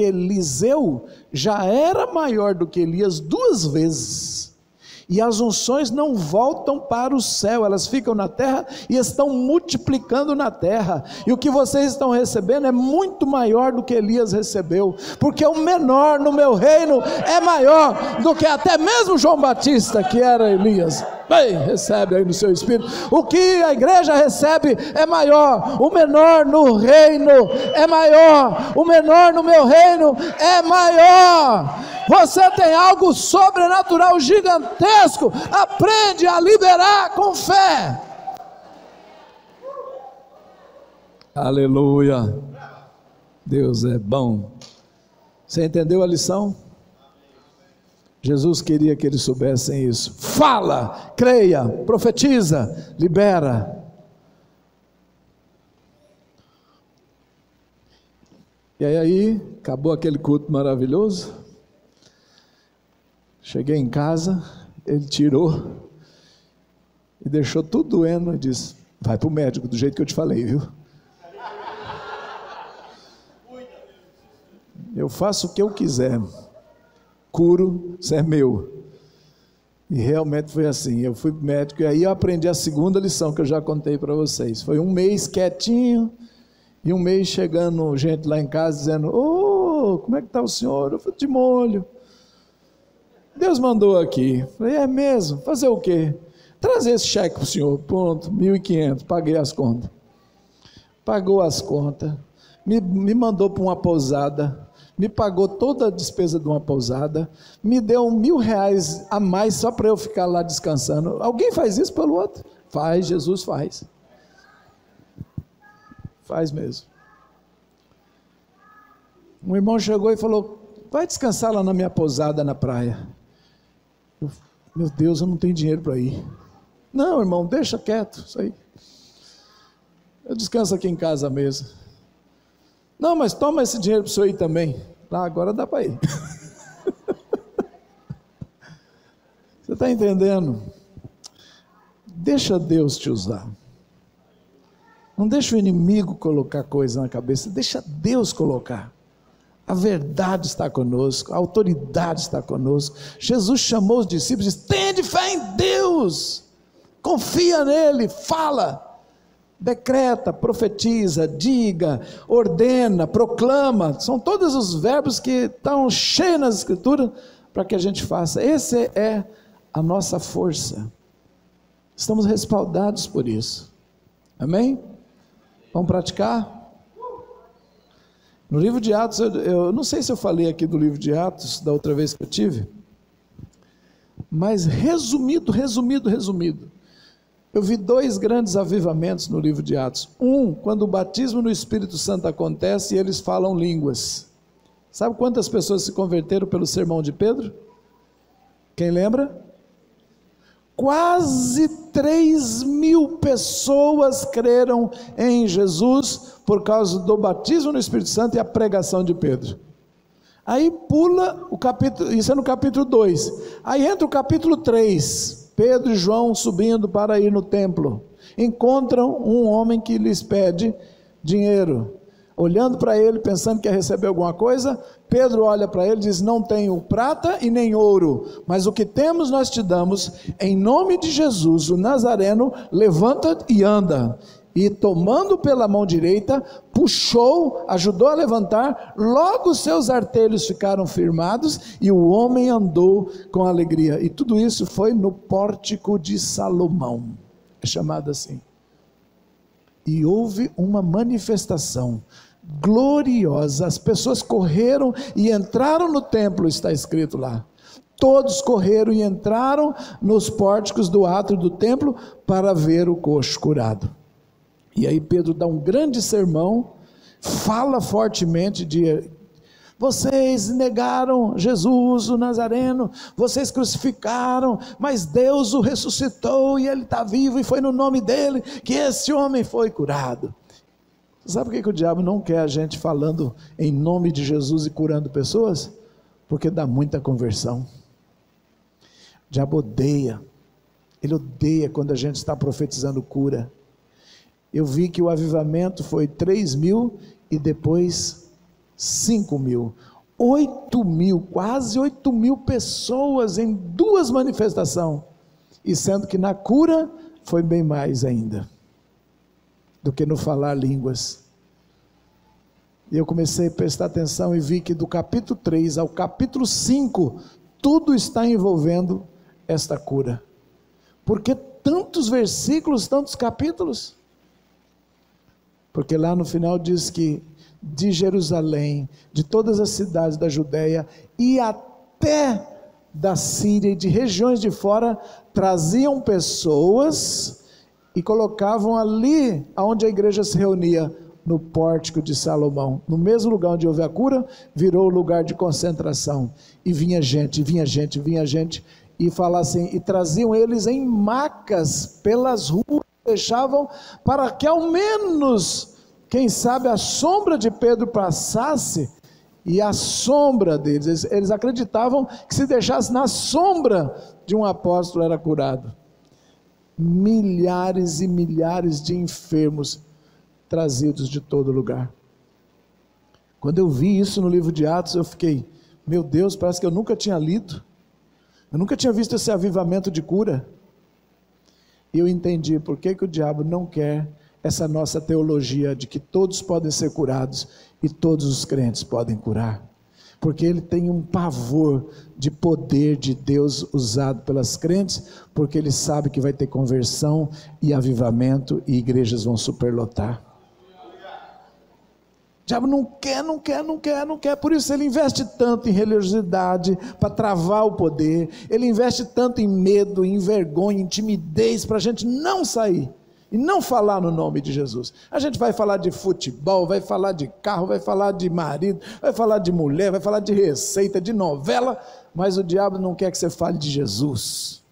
Eliseu já era maior do que Elias 2 vezes, e as unções não voltam para o céu, elas ficam na terra e estão multiplicando na terra, e o que vocês estão recebendo é muito maior do que Elias recebeu, porque o menor no meu reino é maior do que até mesmo João Batista, que era Elias. Bem, recebe aí no seu espírito, o que a igreja recebe é maior, o menor no reino é maior, o menor no meu reino é maior. Você tem algo sobrenatural gigantesco, aprende a liberar com fé. Aleluia, Deus é bom. Você entendeu a lição? Jesus queria que eles soubessem isso. Fala, creia, profetiza, libera. E aí, acabou aquele culto maravilhoso. Cheguei em casa, ele tirou e deixou tudo doendo e disse, vai para o médico, do jeito que eu te falei, viu? Eu faço o que eu quiser, curo, isso é meu. E realmente foi assim, eu fui médico, e aí eu aprendi a segunda lição que eu já contei para vocês. Foi 1 mês quietinho, e 1 mês chegando gente lá em casa dizendo, como é que está o senhor? Eu falei, de molho. Deus mandou aqui. Falei, é mesmo? Fazer o quê? Trazer esse cheque para o senhor, pronto, 1.500, paguei as contas. Pagou as contas, me mandou para uma pousada, me pagou toda a despesa de uma pousada, me deu R$1.000 a mais só para eu ficar lá descansando. Alguém faz isso pelo outro? Faz, Jesus faz. Faz mesmo. Um irmão chegou e falou, vai descansar lá na minha pousada na praia. Meu Deus, eu não tenho dinheiro para ir. Não, irmão, deixa quieto, isso aí. Eu descanso aqui em casa mesmo. Não, mas toma esse dinheiro para o senhor ir também. Lá agora dá para ir. Você está entendendo? Deixa Deus te usar. Não deixa o inimigo colocar coisa na cabeça, deixa Deus colocar. A verdade está conosco, a autoridade está conosco. Jesus chamou os discípulos e disse, tende fé em Deus, confia nele, fala, decreta, profetiza, diga, ordena, proclama. São todos os verbos que estão cheios nas escrituras para que a gente faça. Essa é a nossa força. Estamos respaldados por isso. Amém? Vamos praticar? No livro de Atos, eu não sei se eu falei aqui do livro de Atos, da outra vez que eu tive, mas resumido, eu vi 2 grandes avivamentos no livro de Atos. Quando o batismo no Espírito Santo acontece e eles falam línguas. Sabe quantas pessoas se converteram pelo sermão de Pedro? Quem lembra? Quase 3.000 pessoas creram em Jesus por causa do batismo no Espírito Santo e a pregação de Pedro. Aí pula o capítulo, isso é no capítulo 2, aí entra o capítulo 3, Pedro e João subindo para ir no templo, encontram um homem que lhes pede dinheiro. olhando para ele, pensando que ia receber alguma coisa. Pedro olha para ele e diz: não tenho prata e nem ouro, mas o que temos nós te damos. Em nome de Jesus, o Nazareno, levanta e anda. E tomando pela mão direita, puxou, ajudou a levantar, logo os seus artelhos ficaram firmados, e o homem andou com alegria. E tudo isso foi no pórtico de Salomão, é chamado assim. E houve uma manifestação gloriosa, as pessoas correram e entraram no templo, está escrito lá. Todos correram e entraram nos pórticos do átrio do templo para ver o coxo curado. E aí Pedro dá um grande sermão, fala fortemente de: vocês negaram Jesus, o Nazareno, vocês crucificaram, mas Deus o ressuscitou e ele está vivo, e foi no nome dele que esse homem foi curado. Sabe por que o diabo não quer a gente falando em nome de Jesus e curando pessoas? Porque dá muita conversão. O diabo odeia, ele odeia quando a gente está profetizando cura. Eu vi que o avivamento foi 3.000 e depois 5.000, 8.000, quase 8.000 pessoas em 2 manifestações, e sendo que na cura foi bem mais ainda, do que no falar línguas. E eu comecei a prestar atenção e vi que do capítulo 3 ao capítulo 5, tudo está envolvendo esta cura. Por que tantos versículos, tantos capítulos? Porque lá no final diz que de Jerusalém, de todas as cidades da Judéia e até da Síria e de regiões de fora, traziam pessoas e colocavam ali onde a igreja se reunia, no pórtico de Salomão. No mesmo lugar onde houve a cura, virou o lugar de concentração. E vinha gente, e falassem, e traziam eles em macas pelas ruas, deixavam para que ao menos, quem sabe, a sombra de Pedro passasse, e a sombra deles, eles acreditavam que se deixasse na sombra de um apóstolo era curado. Milhares e milhares de enfermos trazidos de todo lugar. Quando eu vi isso no livro de Atos, eu fiquei: meu Deus, parece que eu nunca tinha lido, eu nunca tinha visto esse avivamento de cura. E eu entendi por que o diabo não quer essa nossa teologia de que todos podem ser curados e todos os crentes podem curar, porque ele tem um pavor de poder de Deus usado pelas crentes, porque ele sabe que vai ter conversão e avivamento e igrejas vão superlotar. O diabo não quer, por isso ele investe tanto em religiosidade, para travar o poder, ele investe tanto em medo, em vergonha, em timidez, para a gente não sair, e não falar no nome de Jesus. A gente vai falar de futebol, vai falar de carro, vai falar de marido, vai falar de mulher, vai falar de receita, de novela, mas o diabo não quer que você fale de Jesus.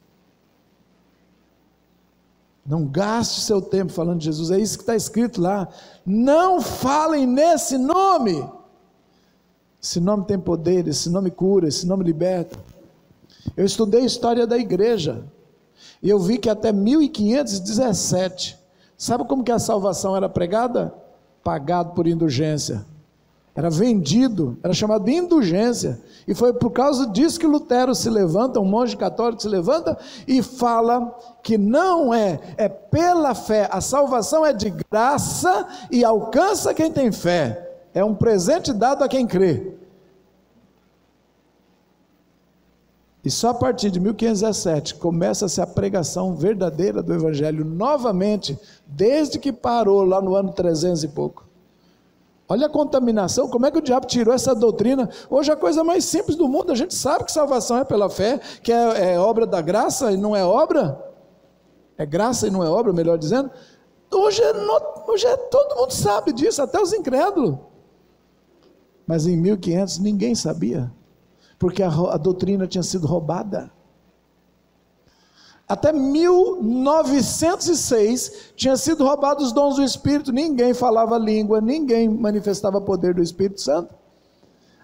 Não gaste seu tempo falando de Jesus, é isso que está escrito lá. Não falem nesse nome. Esse nome tem poder, esse nome cura, esse nome liberta. Eu estudei a história da igreja, e eu vi que até 1517, sabe como que a salvação era pregada? Pagado por indulgência. Era vendido, era chamado de indulgência, e foi por causa disso que Lutero se levanta, um monge católico se levanta e fala que não é pela fé, a salvação é de graça e alcança quem tem fé, é um presente dado a quem crê. E só a partir de 1517 começa-se a pregação verdadeira do evangelho novamente, desde que parou lá no ano 300 e pouco. Olha a contaminação, como é que o diabo tirou essa doutrina? Hoje a coisa mais simples do mundo, a gente sabe que salvação é pela fé, que é obra da graça e não é obra, é graça e não é obra, melhor dizendo. Hoje todo mundo sabe disso, até os incrédulos. Mas em 1500 ninguém sabia, porque a doutrina tinha sido roubada. Até 1906 tinha sido roubado os dons do Espírito, ninguém falava língua, ninguém manifestava poder do Espírito Santo.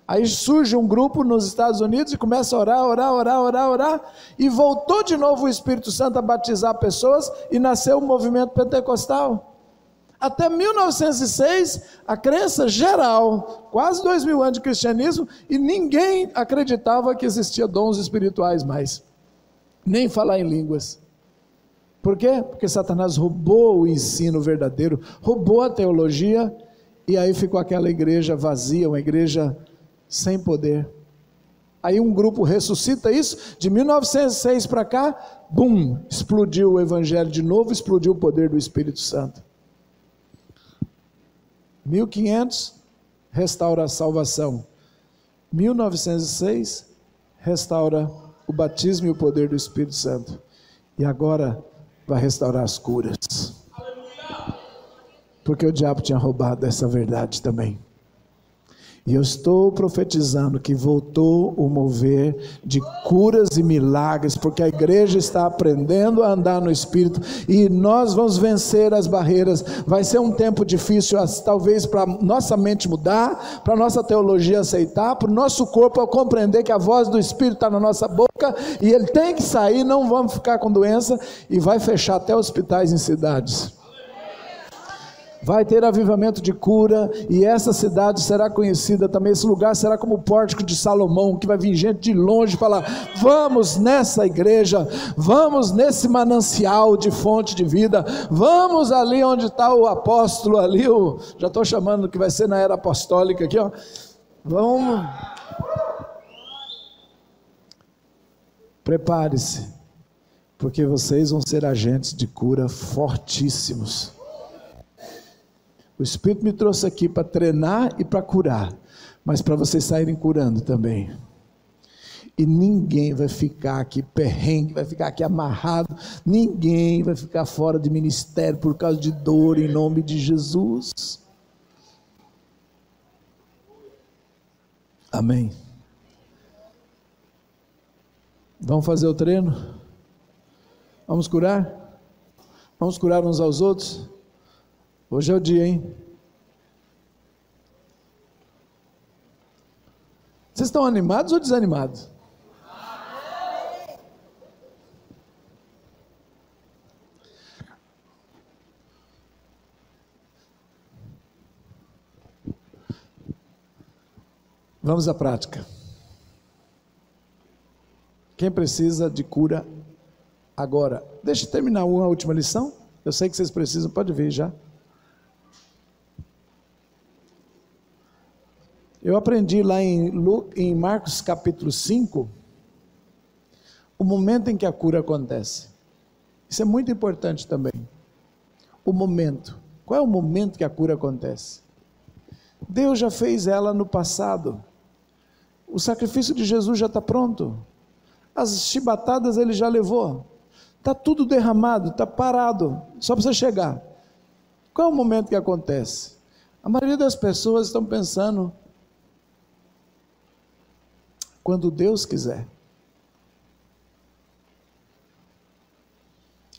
Aí surge um grupo nos Estados Unidos e começa a orar, e voltou de novo o Espírito Santo a batizar pessoas, e nasceu o movimento pentecostal. Até 1906, a crença geral, quase 2000 anos de cristianismo, e ninguém acreditava que existia dons espirituais mais, nem falar em línguas. Por quê? Porque Satanás roubou o ensino verdadeiro, roubou a teologia, e aí ficou aquela igreja vazia, uma igreja sem poder. Aí um grupo ressuscita isso, de 1906 para cá, bum, explodiu o evangelho de novo, explodiu o poder do Espírito Santo. 1500, restaura a salvação. 1906, restaura o batismo e o poder do Espírito Santo. E agora vai restaurar as curas. Porque o diabo tinha roubado essa verdade também. E eu estou profetizando que voltou o mover de curas e milagres, porque a igreja está aprendendo a andar no Espírito, e nós vamos vencer as barreiras. Vai ser um tempo difícil, talvez para nossa mente mudar, para nossa teologia aceitar, para o nosso corpo compreender que a voz do Espírito está na nossa boca, e ele tem que sair, não vamos ficar com doença, e vai fechar até hospitais em cidades. Vai ter avivamento de cura, e essa cidade será conhecida também, esse lugar será como o pórtico de Salomão, que vai vir gente de longe falar: vamos nessa igreja, vamos nesse manancial de fonte de vida, vamos ali onde está o apóstolo ali, já estou chamando que vai ser na era apostólica aqui, ó. Vamos, prepare-se, porque vocês vão ser agentes de cura fortíssimos. O Espírito me trouxe aqui para treinar e para curar, mas para vocês saírem curando também. E ninguém vai ficar aqui perrengue, vai ficar aqui amarrado, ninguém vai ficar fora de ministério por causa de dor, em nome de Jesus. Amém. Vamos fazer o treino? Vamos curar? Vamos curar uns aos outros? Hoje é o dia, hein? Vocês estão animados ou desanimados? Vamos à prática. Quem precisa de cura agora? Deixa eu terminar uma última lição. Eu sei que vocês precisam, pode vir já. Eu aprendi lá em Marcos capítulo 5, o momento em que a cura acontece. Isso é muito importante também. O momento. Qual é o momento que a cura acontece? Deus já fez ela no passado. O sacrifício de Jesus já está pronto. As chibatadas ele já levou. Está tudo derramado, está parado. Só para você chegar. Qual é o momento que acontece? A maioria das pessoas estão pensando: quando Deus quiser.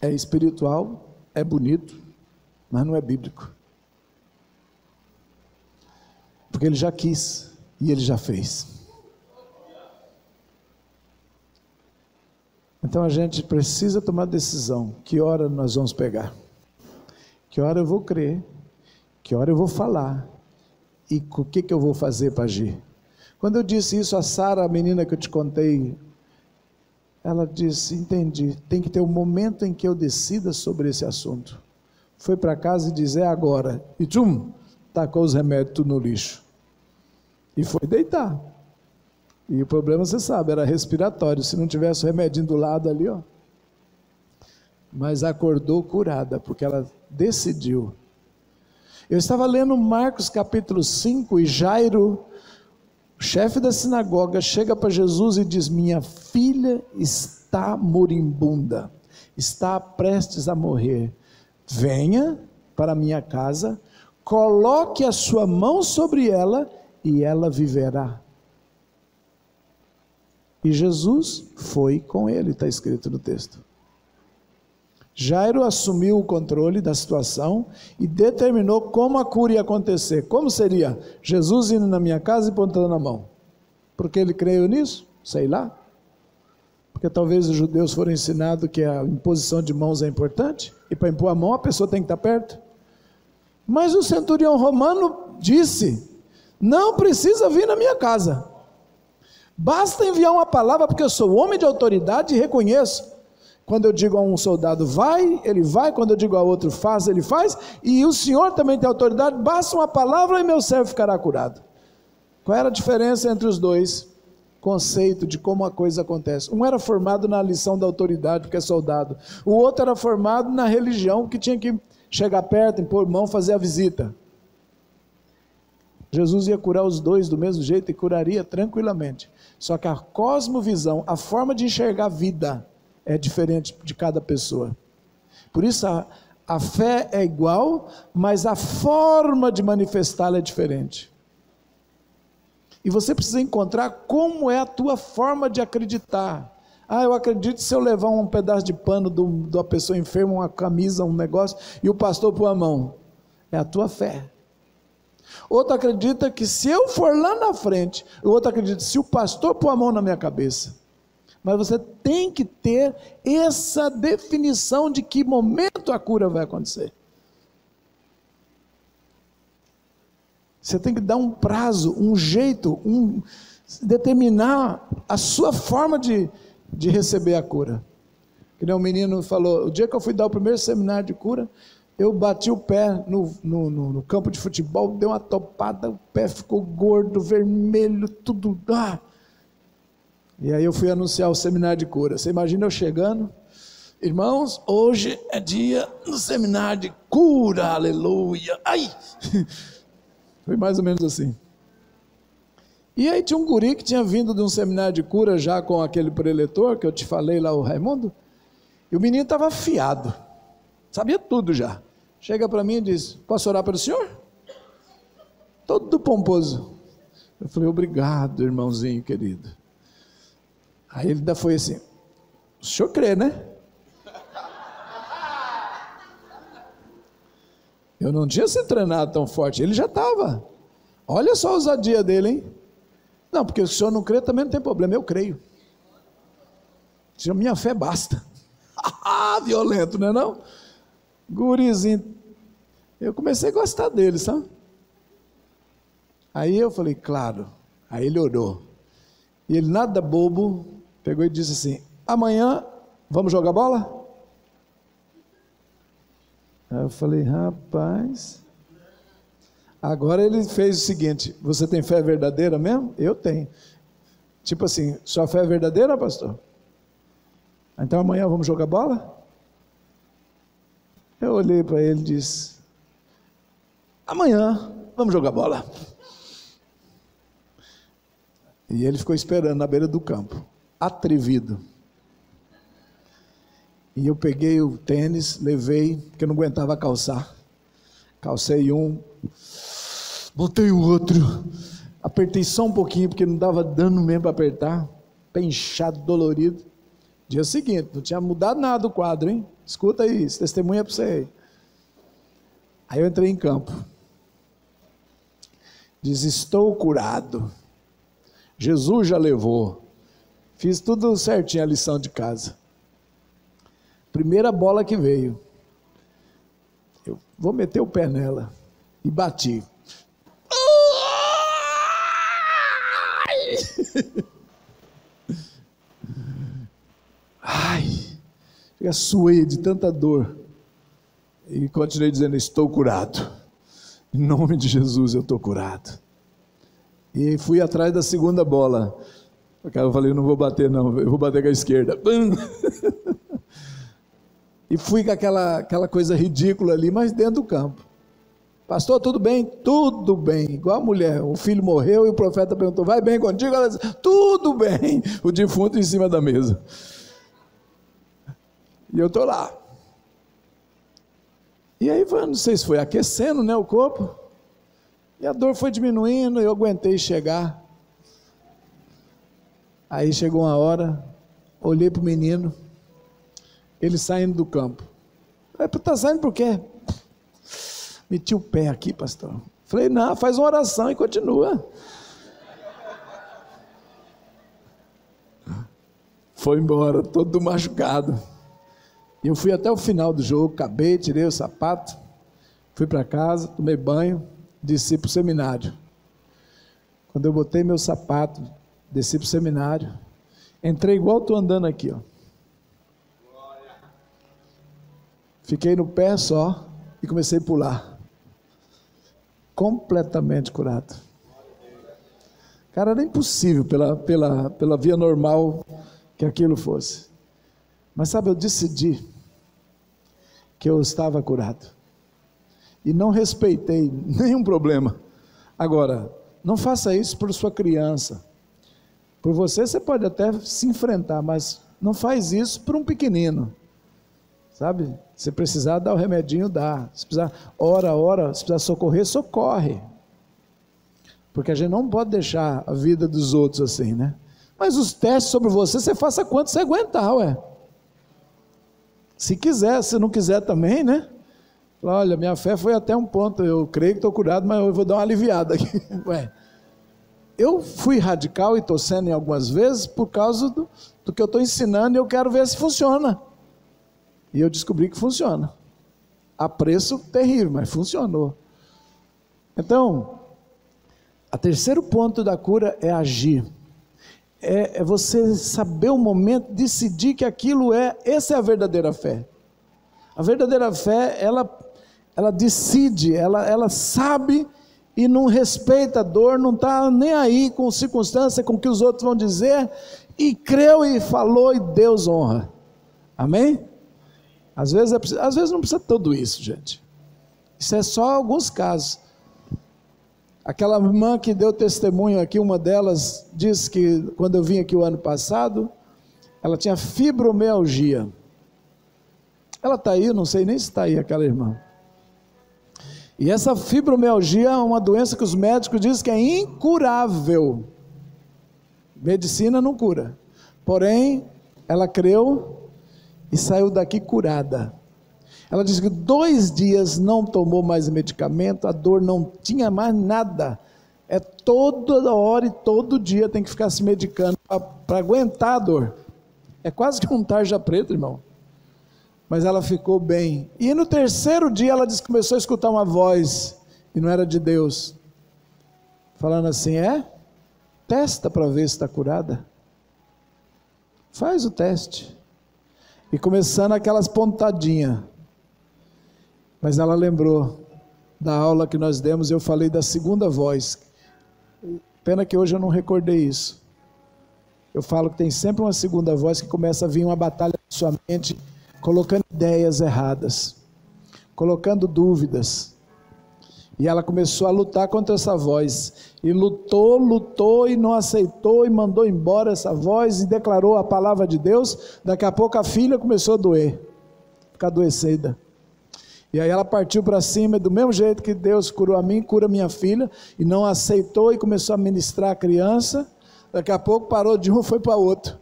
É espiritual, é bonito, mas não é bíblico. Porque ele já quis e ele já fez. Então a gente precisa tomar decisão. Que hora nós vamos pegar? Que hora eu vou crer? Que hora eu vou falar? E o que eu vou fazer para agir? Quando eu disse isso a Sara, a menina que eu te contei, ela disse: entendi, tem que ter um momento em que eu decida sobre esse assunto. Foi para casa e disse: é agora. E tacou os remédios tudo no lixo. E foi deitar. E o problema, você sabe, era respiratório. Se não tivesse o remedinho do lado ali, ó. Mas acordou curada, porque ela decidiu. Eu estava lendo Marcos capítulo 5, e Jairo, o chefe da sinagoga, chega para Jesus e diz: minha filha está moribunda, está prestes a morrer. Venha para a minha casa, coloque a sua mão sobre ela e ela viverá. E Jesus foi com ele, está escrito no texto. Jairo assumiu o controle da situação e determinou como a cura ia acontecer. Como seria? Jesus indo na minha casa e pontando a mão. Porque ele creu nisso? Sei lá. Porque talvez os judeus foram ensinados que a imposição de mãos é importante, e para impor a mão a pessoa tem que estar perto. Mas o centurião romano disse: não precisa vir na minha casa, basta enviar uma palavra, porque eu sou homem de autoridade e reconheço. Quando eu digo a um soldado vai, ele vai, quando eu digo a outro faz, ele faz, e o Senhor também tem autoridade, basta uma palavra e meu servo ficará curado. Qual era a diferença entre os dois? Conceito de como a coisa acontece. Um era formado na lição da autoridade, porque é soldado. O outro era formado na religião, que tinha que chegar perto, impor mão, fazer a visita. Jesus ia curar os dois do mesmo jeito e curaria tranquilamente. Só que a cosmovisão, a forma de enxergar a vida é diferente de cada pessoa. Por isso a fé é igual, mas a forma de manifestá-la é diferente. E você precisa encontrar como é a tua forma de acreditar. Eu acredito se eu levar um pedaço de pano de uma pessoa enferma, uma camisa, um negócio, e o pastor pôr a mão. É a tua fé. Outro acredita que se eu for lá na frente, o outro acredita se o pastor pôr a mão na minha cabeça. Mas você tem que ter essa definição de que momento a cura vai acontecer. Você tem que dar um prazo, um jeito, determinar a sua forma de receber a cura. Que nem um menino falou, o dia que eu fui dar o primeiro seminário de cura, eu bati o pé no campo de futebol, deu uma topada, o pé ficou gordo, vermelho, tudo. E aí eu fui anunciar o seminário de cura. Você imagina eu chegando, irmãos, hoje é dia do seminário de cura, aleluia. Ai! Foi mais ou menos assim. E aí tinha um guri que tinha vindo de um seminário de cura já com aquele preletor que eu te falei lá, o Raimundo, e o menino estava afiado, sabia tudo já. Chega para mim e diz, posso orar pelo senhor? Todo pomposo. Eu falei, obrigado, irmãozinho querido. Aí ele ainda foi assim, o senhor crê, né? Eu não tinha se treinado tão forte, ele já estava. Olha só a ousadia dele, hein? Não, porque o senhor não crê, também não tem problema, eu creio. Minha fé basta. Violento, não é não? Gurizinho. Eu comecei a gostar dele, sabe? Aí eu falei, claro. Aí ele orou. E ele, nada bobo, pegou e disse assim, amanhã vamos jogar bola? Aí eu falei, rapaz, agora ele fez o seguinte, você tem fé verdadeira mesmo? Eu tenho. Tipo assim, sua fé é verdadeira, pastor? Então amanhã vamos jogar bola? Eu olhei para ele e disse, amanhã vamos jogar bola. E ele ficou esperando na beira do campo, atrevido. E eu peguei o tênis, levei, porque eu não aguentava calçar. Calcei um, botei o outro, apertei só um pouquinho, porque não dava dano mesmo para apertar, pé inchado, dolorido. Dia seguinte, não tinha mudado nada o quadro, hein? Escuta aí, esse testemunho é para você aí. Aí eu entrei em campo. Diz, estou curado. Jesus já levou. Fiz tudo certinho a lição de casa. Primeira bola que veio, eu vou meter o pé nela e bati. Ai, eu suei de tanta dor e continuei dizendo, estou curado, em nome de Jesus eu estou curado. E fui atrás da segunda bola. Eu falei, eu não vou bater não, eu vou bater com a esquerda. E fui com aquela coisa ridícula ali, mas dentro do campo. Pastor, tudo bem? Tudo bem. Igual a mulher, o filho morreu e o profeta perguntou, vai bem contigo? Ela disse, tudo bem. O defunto em cima da mesa. E eu estou lá. E aí, não sei se foi aquecendo, né, o corpo. E a dor foi diminuindo, eu aguentei chegar. Aí chegou uma hora, olhei para o menino, ele saindo do campo. Está saindo por quê? Meti o pé aqui, pastor. Falei, não, faz uma oração e continua. Foi embora, todo machucado. E eu fui até o final do jogo, acabei, tirei o sapato, Fui para casa, tomei banho, desci para o seminário. Quando eu botei meu sapato, desci para o seminário, entrei igual estou andando aqui, ó. Fiquei no pé só e comecei a pular. Completamente curado. Cara, era impossível pela via normal que aquilo fosse. Mas sabe, eu decidi que eu estava curado. E não respeitei nenhum problema. Agora, não faça isso por sua criança. Por você pode até se enfrentar, mas não faz isso por um pequenino. Sabe? Se precisar dar o remedinho, dá. Se precisar, ora. Se precisar socorrer, socorre. Porque a gente não pode deixar a vida dos outros assim, né? Mas os testes sobre você faça quanto você aguentar, ué. Se quiser, se não quiser também, né? Olha, minha fé foi até um ponto, eu creio que estou curado, mas eu vou dar uma aliviada aqui. Ué, eu fui radical e estou sendo em algumas vezes por causa do que eu estou ensinando e eu quero ver se funciona. E eu descobri que funciona. A preço terrível, mas funcionou. Então, o terceiro ponto da cura é agir. É você saber o momento, decidir que aquilo essa é a verdadeira fé. A verdadeira fé, ela decide, ela sabe e não respeita a dor, não está nem aí com circunstância, com o que os outros vão dizer, e creu e falou e Deus honra. Amém? Às vezes não precisa tudo isso, gente. Isso é só alguns casos. Aquela irmã que deu testemunho aqui, uma delas disse que quando eu vim aqui o ano passado, ela tinha fibromialgia. Ela está aí, eu não sei nem se está aí aquela irmã. E essa fibromialgia é uma doença que os médicos dizem que é incurável. Medicina não cura. Porém, ela creu e saiu daqui curada. Ela disse que 2 dias não tomou mais medicamento, a dor não tinha mais nada. É toda hora e todo dia tem que ficar se medicando para aguentar a dor. É quase que um tarja preta, irmão. Mas ela ficou bem. E no 3º dia ela disse que começou a escutar uma voz, e não era de Deus, falando assim: testa para ver se está curada. Faz o teste. E começando aquelas pontadinhas. Mas ela lembrou da aula que nós demos, eu falei da segunda voz. Pena que hoje eu não recordei isso. Eu falo que tem sempre uma segunda voz que começa a vir uma batalha na sua mente, colocando ideias erradas, colocando dúvidas. E ela começou a lutar contra essa voz. E lutou e não aceitou e mandou embora essa voz e declarou a palavra de Deus. Daqui a pouco a filha começou a doer, ficar adoecida. E aí ela partiu para cima, do mesmo jeito que Deus curou a mim, cura minha filha, e não aceitou e começou a ministrar a criança. Daqui a pouco parou de um, foi para outro.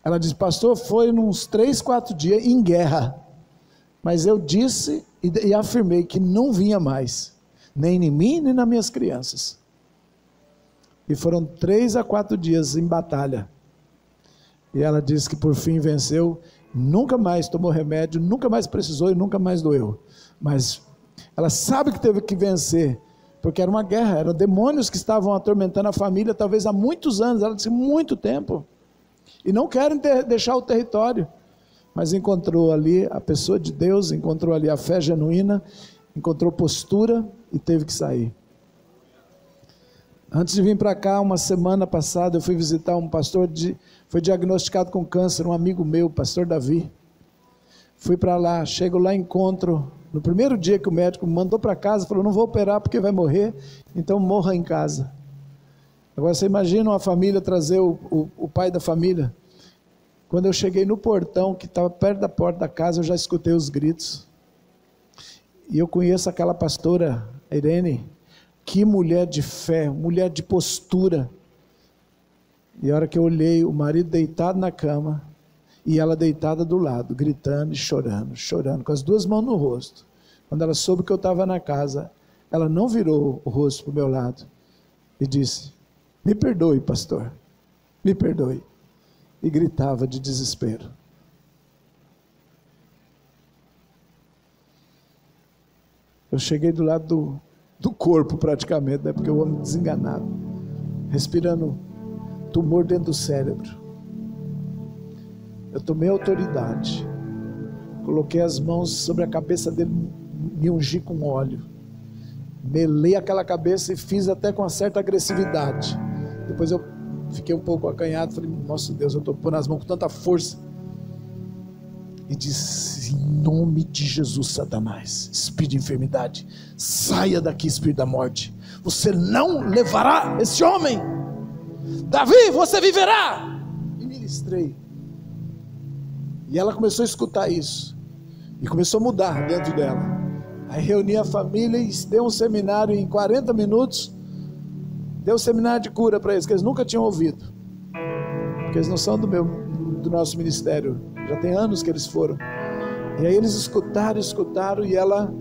Ela disse: pastor, foi uns 3, 4 dias em guerra, mas eu disse e afirmei que não vinha mais, nem em mim, nem nas minhas crianças. E foram 3 a 4 dias em batalha, e ela disse que por fim venceu. Nunca mais tomou remédio, nunca mais precisou e nunca mais doeu. Mas ela sabe que teve que vencer, porque era uma guerra, eram demônios que estavam atormentando a família, talvez há muitos anos, ela disse muito tempo, e não querem deixar o território, mas encontrou ali a pessoa de Deus, encontrou ali a fé genuína, encontrou postura e teve que sair. Antes de vir para cá, uma semana passada, eu fui visitar um pastor, foi diagnosticado com câncer, um amigo meu, pastor Davi. Fui para lá, chego lá, encontro, no primeiro dia que o médico me mandou para casa, falou: não vou operar porque vai morrer, então morra em casa. Agora você imagina uma família trazer o pai da família. Quando eu cheguei no portão, que estava perto da porta da casa, eu já escutei os gritos. E eu conheço aquela pastora, Irene. Que mulher de fé, mulher de postura. E a hora que eu olhei, o marido deitado na cama, e ela deitada do lado, gritando e chorando, com as 2 mãos no rosto. Quando ela soube que eu estava na casa, ela não virou o rosto para o meu lado, e disse: me perdoe, pastor, me perdoe. E gritava de desespero. Eu cheguei do lado do corpo praticamente, né? Porque o homem desenganado, respirando tumor dentro do cérebro. Eu tomei autoridade, coloquei as mãos sobre a cabeça dele, me ungi com óleo, melei aquela cabeça e fiz até com uma certa agressividade. Depois eu fiquei um pouco acanhado, falei, nossa Deus, eu estou pondo as mãos com tanta força. E disse, em nome de Jesus, Satanás, espírito de enfermidade, saia daqui, espírito da morte. Você não levará esse homem. Davi, você viverá. E ministrei. E ela começou a escutar isso. E começou a mudar dentro dela. Aí reuni a família e deu um seminário em 40 minutos. Deu um seminário de cura para eles, que eles nunca tinham ouvido. Porque eles não são do nosso ministério. Já tem anos que eles foram. E aí eles escutaram, e ela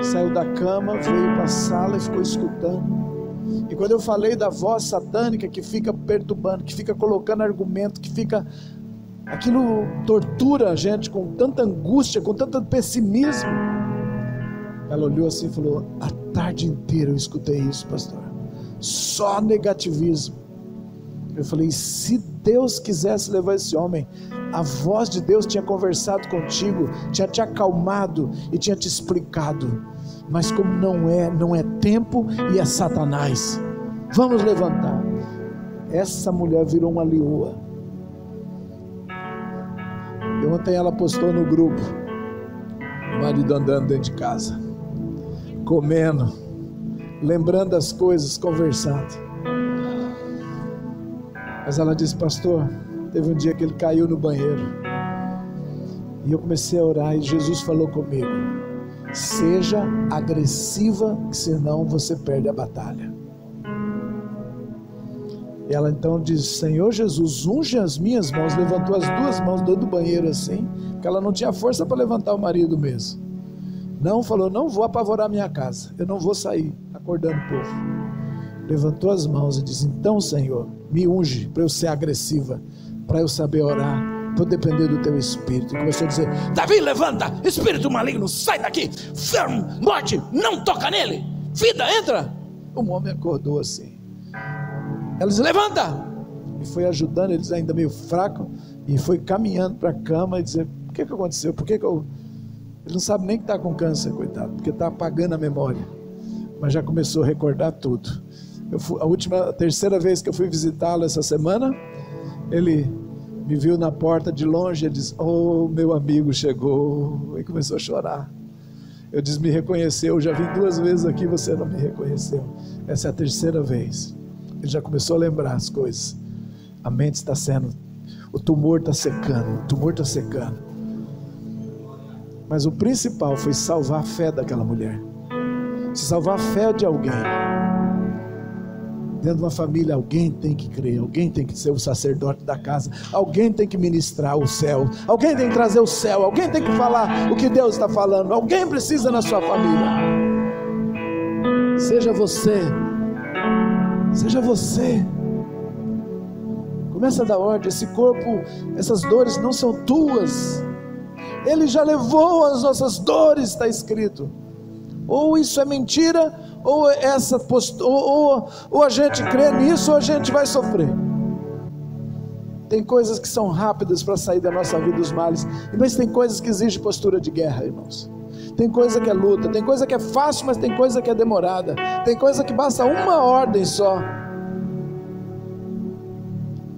saiu da cama, veio para a sala e ficou escutando. E quando eu falei da voz satânica que fica perturbando, que fica colocando argumento, que fica... aquilo tortura a gente com tanta angústia, com tanto pessimismo. Ela olhou assim e falou, a tarde inteira eu escutei isso, pastor. Só negativismo. Eu falei, se Deus quisesse levar esse homem, a voz de Deus tinha conversado contigo, tinha te acalmado e tinha te explicado. Mas como não é tempo e é Satanás. Vamos levantar. Essa mulher virou uma leoa. E ontem ela postou no grupo, o marido andando dentro de casa, comendo, lembrando das coisas, conversando. Mas ela disse, pastor, teve um dia que ele caiu no banheiro, e eu comecei a orar, e Jesus falou comigo, seja agressiva, que senão você perde a batalha. E ela então diz, Senhor Jesus, unge as minhas mãos, levantou as duas mãos dentro do banheiro assim, porque ela não tinha força para levantar o marido mesmo. Não, falou, não vou apavorar minha casa, eu não vou sair acordando o povo. Levantou as mãos e disse, então Senhor, me unge para eu ser agressiva, para eu saber orar, para eu depender do teu espírito. E começou a dizer, Davi, levanta, espírito maligno, sai daqui, morte, não toca nele, vida, entra. O homem acordou assim. Ela disse, levanta, e foi ajudando eles ainda meio fraco, e foi caminhando para a cama e dizer, o que aconteceu, ele não sabe nem que está com câncer, coitado, porque está apagando a memória, mas já começou a recordar tudo. A terceira vez que eu fui visitá-lo essa semana, ele me viu na porta de longe, ele disse, oh, meu amigo chegou, e começou a chorar. Eu disse, me reconheceu, já vim 2 vezes aqui, você não me reconheceu, essa é a terceira vez. Ele já começou a lembrar as coisas, a mente está sendo, o tumor está secando, mas o principal foi salvar a fé daquela mulher, se salvar a fé de alguém. Dentro de uma família, alguém tem que crer, alguém tem que ser o sacerdote da casa, alguém tem que ministrar o céu, alguém tem que trazer o céu, alguém tem que falar o que Deus está falando, alguém precisa na sua família. Seja você, começa a dar ordem. Esse corpo, essas dores não são tuas, Ele já levou as nossas dores, está escrito. Ou isso é mentira, ou ou a gente crê nisso, ou a gente vai sofrer. Tem coisas que são rápidas para sair da nossa vida dos males, mas tem coisas que exigem postura de guerra, irmãos. Tem coisa que é luta, tem coisa que é fácil, mas tem coisa que é demorada, tem coisa que basta uma ordem só.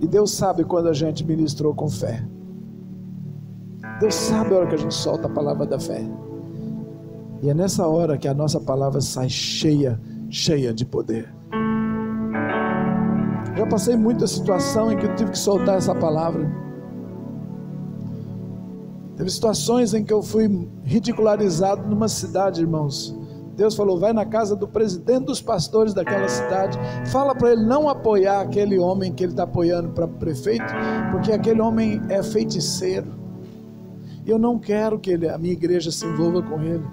E Deus sabe quando a gente ministrou com fé. Deus sabe a hora que a gente solta a palavra da fé. E é nessa hora que a nossa palavra sai cheia de poder. Já passei muita situação em que eu tive que soltar essa palavra. Teve situações em que eu fui ridicularizado numa cidade, irmãos. Deus falou, vai na casa do presidente dos pastores daquela cidade, fala para ele não apoiar aquele homem que ele está apoiando para prefeito, porque aquele homem é feiticeiro. E eu não quero que a minha igreja se envolva com ele.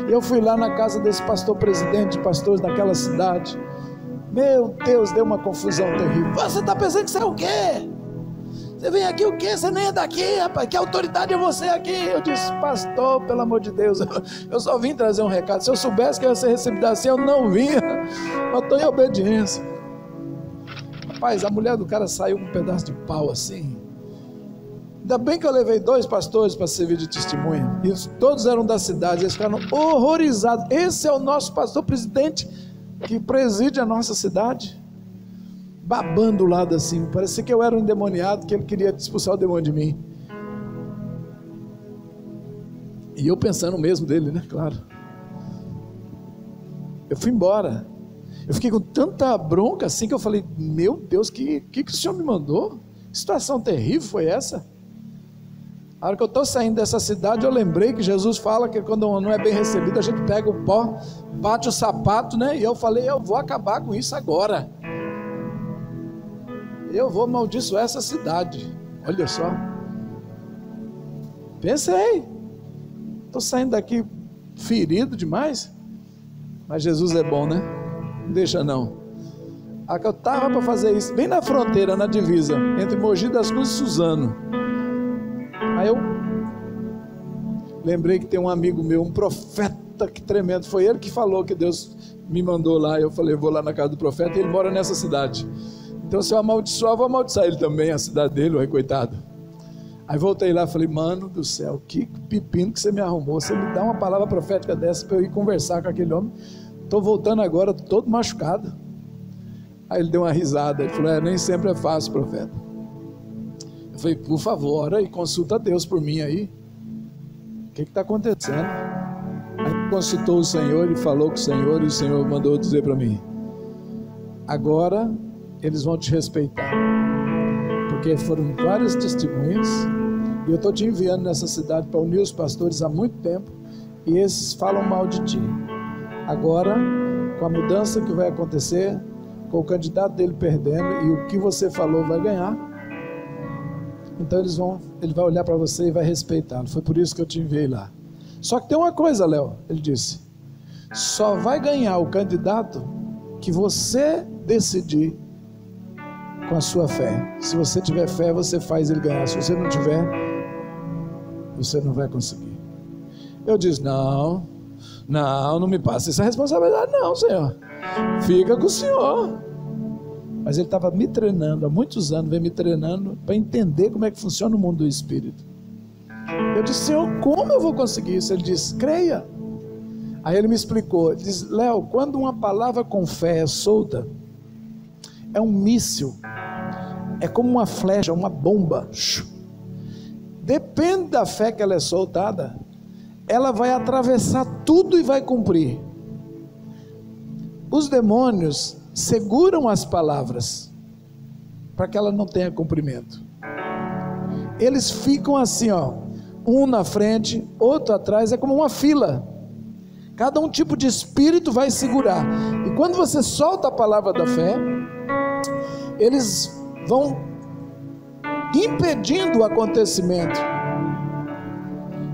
Eu fui lá na casa desse pastor presidente de pastores daquela cidade. Meu Deus, deu uma confusão terrível. Você está pensando que você é o quê? Você vem aqui o quê? Você nem é daqui, rapaz. Que autoridade é você aqui? Eu disse: pastor, pelo amor de Deus, eu só vim trazer um recado. Se eu soubesse que eu ia ser recebido assim, eu não vinha. Eu estou em obediência. Rapaz, a mulher do cara saiu com um pedaço de pau assim. Ainda bem que eu levei 2 pastores para servir de testemunha. E todos eram da cidade. Eles ficaram horrorizados. Esse é o nosso pastor presidente que preside a nossa cidade. Babando do lado assim. Parecia que eu era um endemoniado, que ele queria expulsar o demônio de mim. E eu pensando o mesmo dele, né? Claro. Eu fui embora. Eu fiquei com tanta bronca assim que eu falei: meu Deus, que o Senhor me mandou? Que situação terrível foi essa? A hora que eu estou saindo dessa cidade, eu lembrei que Jesus fala que quando não é bem recebido, a gente pega o pó, bate o sapato, né? E eu falei: eu vou acabar com isso agora. Eu vou amaldiçoar essa cidade. Olha só. Pensei. Estou saindo daqui ferido demais. Mas Jesus é bom, né? Não deixa não. A hora que eu estava para fazer isso, bem na fronteira, na divisa, entre Mogi das Cruzes e Suzano. Aí eu lembrei que tem um amigo meu, um profeta que tremendo. Foi ele que falou que Deus me mandou lá. Eu falei: eu vou lá na casa do profeta, e ele mora nessa cidade. Então, se eu amaldiçoar, eu vou amaldiçoar ele também, a cidade dele, o coitado. Aí voltei lá e falei: mano do céu, que pepino que você me arrumou. Você me dá uma palavra profética dessa para eu ir conversar com aquele homem. Estou voltando agora todo machucado. Aí ele deu uma risada. Ele falou: nem sempre é fácil, profeta. Eu falei: por favor, ora e consulta a Deus por mim aí. O que está acontecendo? Aí ele consultou o Senhor e falou com o Senhor. E o Senhor mandou dizer para mim: agora eles vão te respeitar, porque foram várias testemunhas, e eu estou te enviando nessa cidade para unir os pastores há muito tempo, e esses falam mal de ti. Agora, com a mudança que vai acontecer, com o candidato dele perdendo, e o que você falou vai ganhar, então ele vai olhar para você e vai respeitá-lo. Foi por isso que eu te enviei lá. Só que tem uma coisa, Léo, ele disse: só vai ganhar o candidato que você decidir com a sua fé. Se você tiver fé, você faz ele ganhar. Se você não tiver, você não vai conseguir. Eu disse: não me passe essa responsabilidade não, Senhor. Fica com o Senhor. Mas ele estava me treinando, há muitos anos, vem me treinando para entender como é que funciona o mundo do Espírito. Eu disse: Senhor, como eu vou conseguir isso? Ele disse: creia. Aí ele me explicou. Ele disse: Léo, quando uma palavra com fé é solta, é um míssil, é como uma flecha, uma bomba. Depende da fé que ela é soltada, ela vai atravessar tudo e vai cumprir. Os demônios seguram as palavras para que ela não tenha cumprimento. Eles ficam assim, ó, um na frente, outro atrás, é como uma fila. Cada um tipo de espírito vai segurar. E quando você solta a palavra da fé, eles vão impedindo o acontecimento.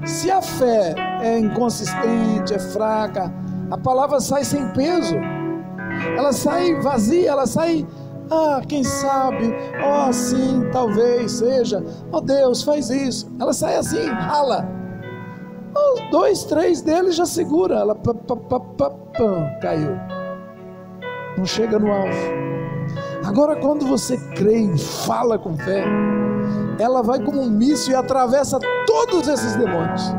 Se a fé é inconsistente, é fraca, a palavra sai sem peso, ela sai vazia, ela sai, quem sabe, sim, talvez seja, Deus, faz isso. Ela sai assim, rala. 2, 3 deles já segura, ela caiu, não chega no alvo. Agora, quando você crê e fala com fé, ela vai como um míssil e atravessa todos esses demônios.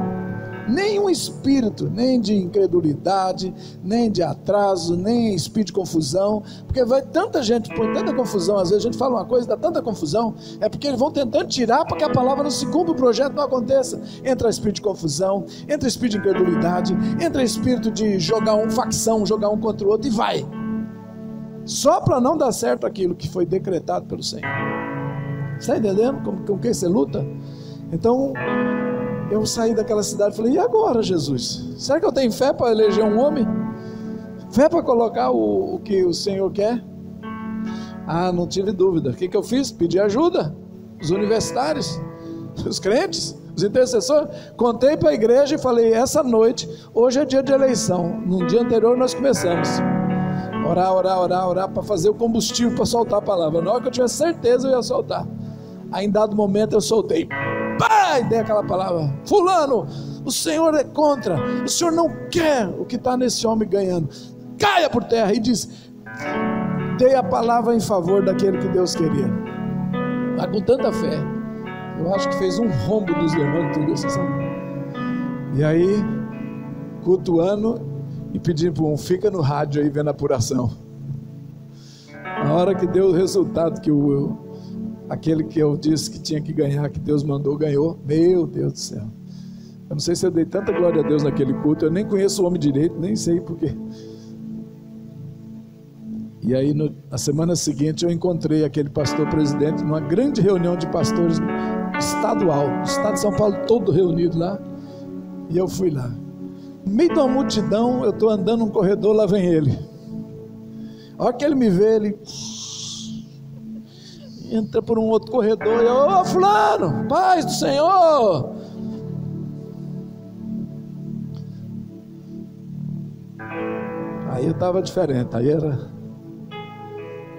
Nenhum espírito, nem de incredulidade, nem de atraso, nem espírito de confusão, porque vai tanta gente, põe tanta confusão, às vezes a gente fala uma coisa, dá tanta confusão, é porque eles vão tentando tirar para que a palavra não se cumpra, o projeto não aconteça. Entra espírito de confusão, entra espírito de incredulidade, entra espírito de jogar facção, jogar um contra o outro, e vai, só para não dar certo aquilo que foi decretado pelo Senhor. Está entendendo com que você luta? Então, eu saí daquela cidade e falei: e agora, Jesus? Será que eu tenho fé para eleger um homem? Fé para colocar o que o Senhor quer? Não tive dúvida. O que eu fiz? Pedi ajuda. Os universitários, os crentes, os intercessores. Contei para a igreja e falei: essa noite, hoje é dia de eleição. No dia anterior nós começamos. Orar para fazer o combustível para soltar a palavra. Na hora que eu tivesse certeza, eu ia soltar. Aí em dado momento eu soltei, pá, e dei aquela palavra: fulano, o Senhor é contra, o Senhor não quer o que está nesse homem ganhando, caia por terra. E disse, dei a palavra em favor daquele que Deus queria, mas com tanta fé, eu acho que fez um rombo nos irmãos, tudo isso, sabe? E aí, cultuando e pedindo para um, fica no rádio aí vendo a apuração. Na hora que deu o resultado, que aquele que eu disse que tinha que ganhar, que Deus mandou, ganhou. Meu Deus do céu, eu não sei se eu dei tanta glória a Deus naquele culto, eu nem conheço o homem direito, nem sei porquê. E aí na semana seguinte eu encontrei aquele pastor presidente numa grande reunião de pastores estadual, o estado de São Paulo todo reunido lá, e eu fui lá, no meio de uma multidão, eu estou andando num corredor, lá vem ele. A hora que ele me vê, ele entra por um outro corredor, e eu, ô fulano, paz do Senhor. Aí eu estava diferente, aí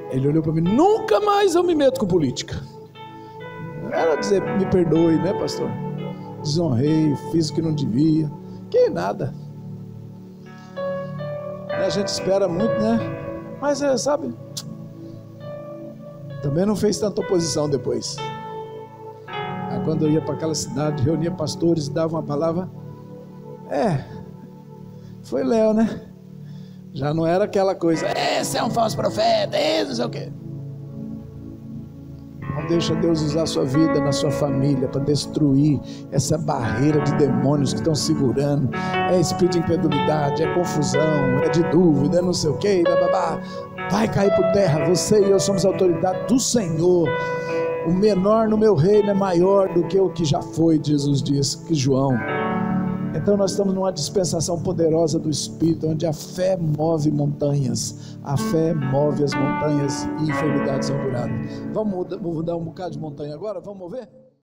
ele olhou para mim, nunca mais eu me meto com política. Era dizer, me perdoe, né, pastor? Desonrei, fiz o que não devia. Que nada. A gente espera muito, né? Mas sabe, também não fez tanta oposição depois. Aí quando eu ia para aquela cidade, reunia pastores, dava uma palavra, foi Léo, né? Já não era aquela coisa, esse é um falso profeta, esse não sei o quê. Não deixa Deus usar a sua vida, na sua família, para destruir essa barreira de demônios que estão segurando. É espírito de incredulidade, é confusão, é de dúvida, é não sei o quê, bababá. Vai cair por terra. Você e eu somos autoridade do Senhor. O menor no meu reino é maior do que o que já foi, Jesus disse, que João. Então nós estamos numa dispensação poderosa do Espírito, onde a fé move montanhas, a fé move as montanhas e enfermidades são curadas. Vamos mudar um bocado de montanha agora? Vamos mover?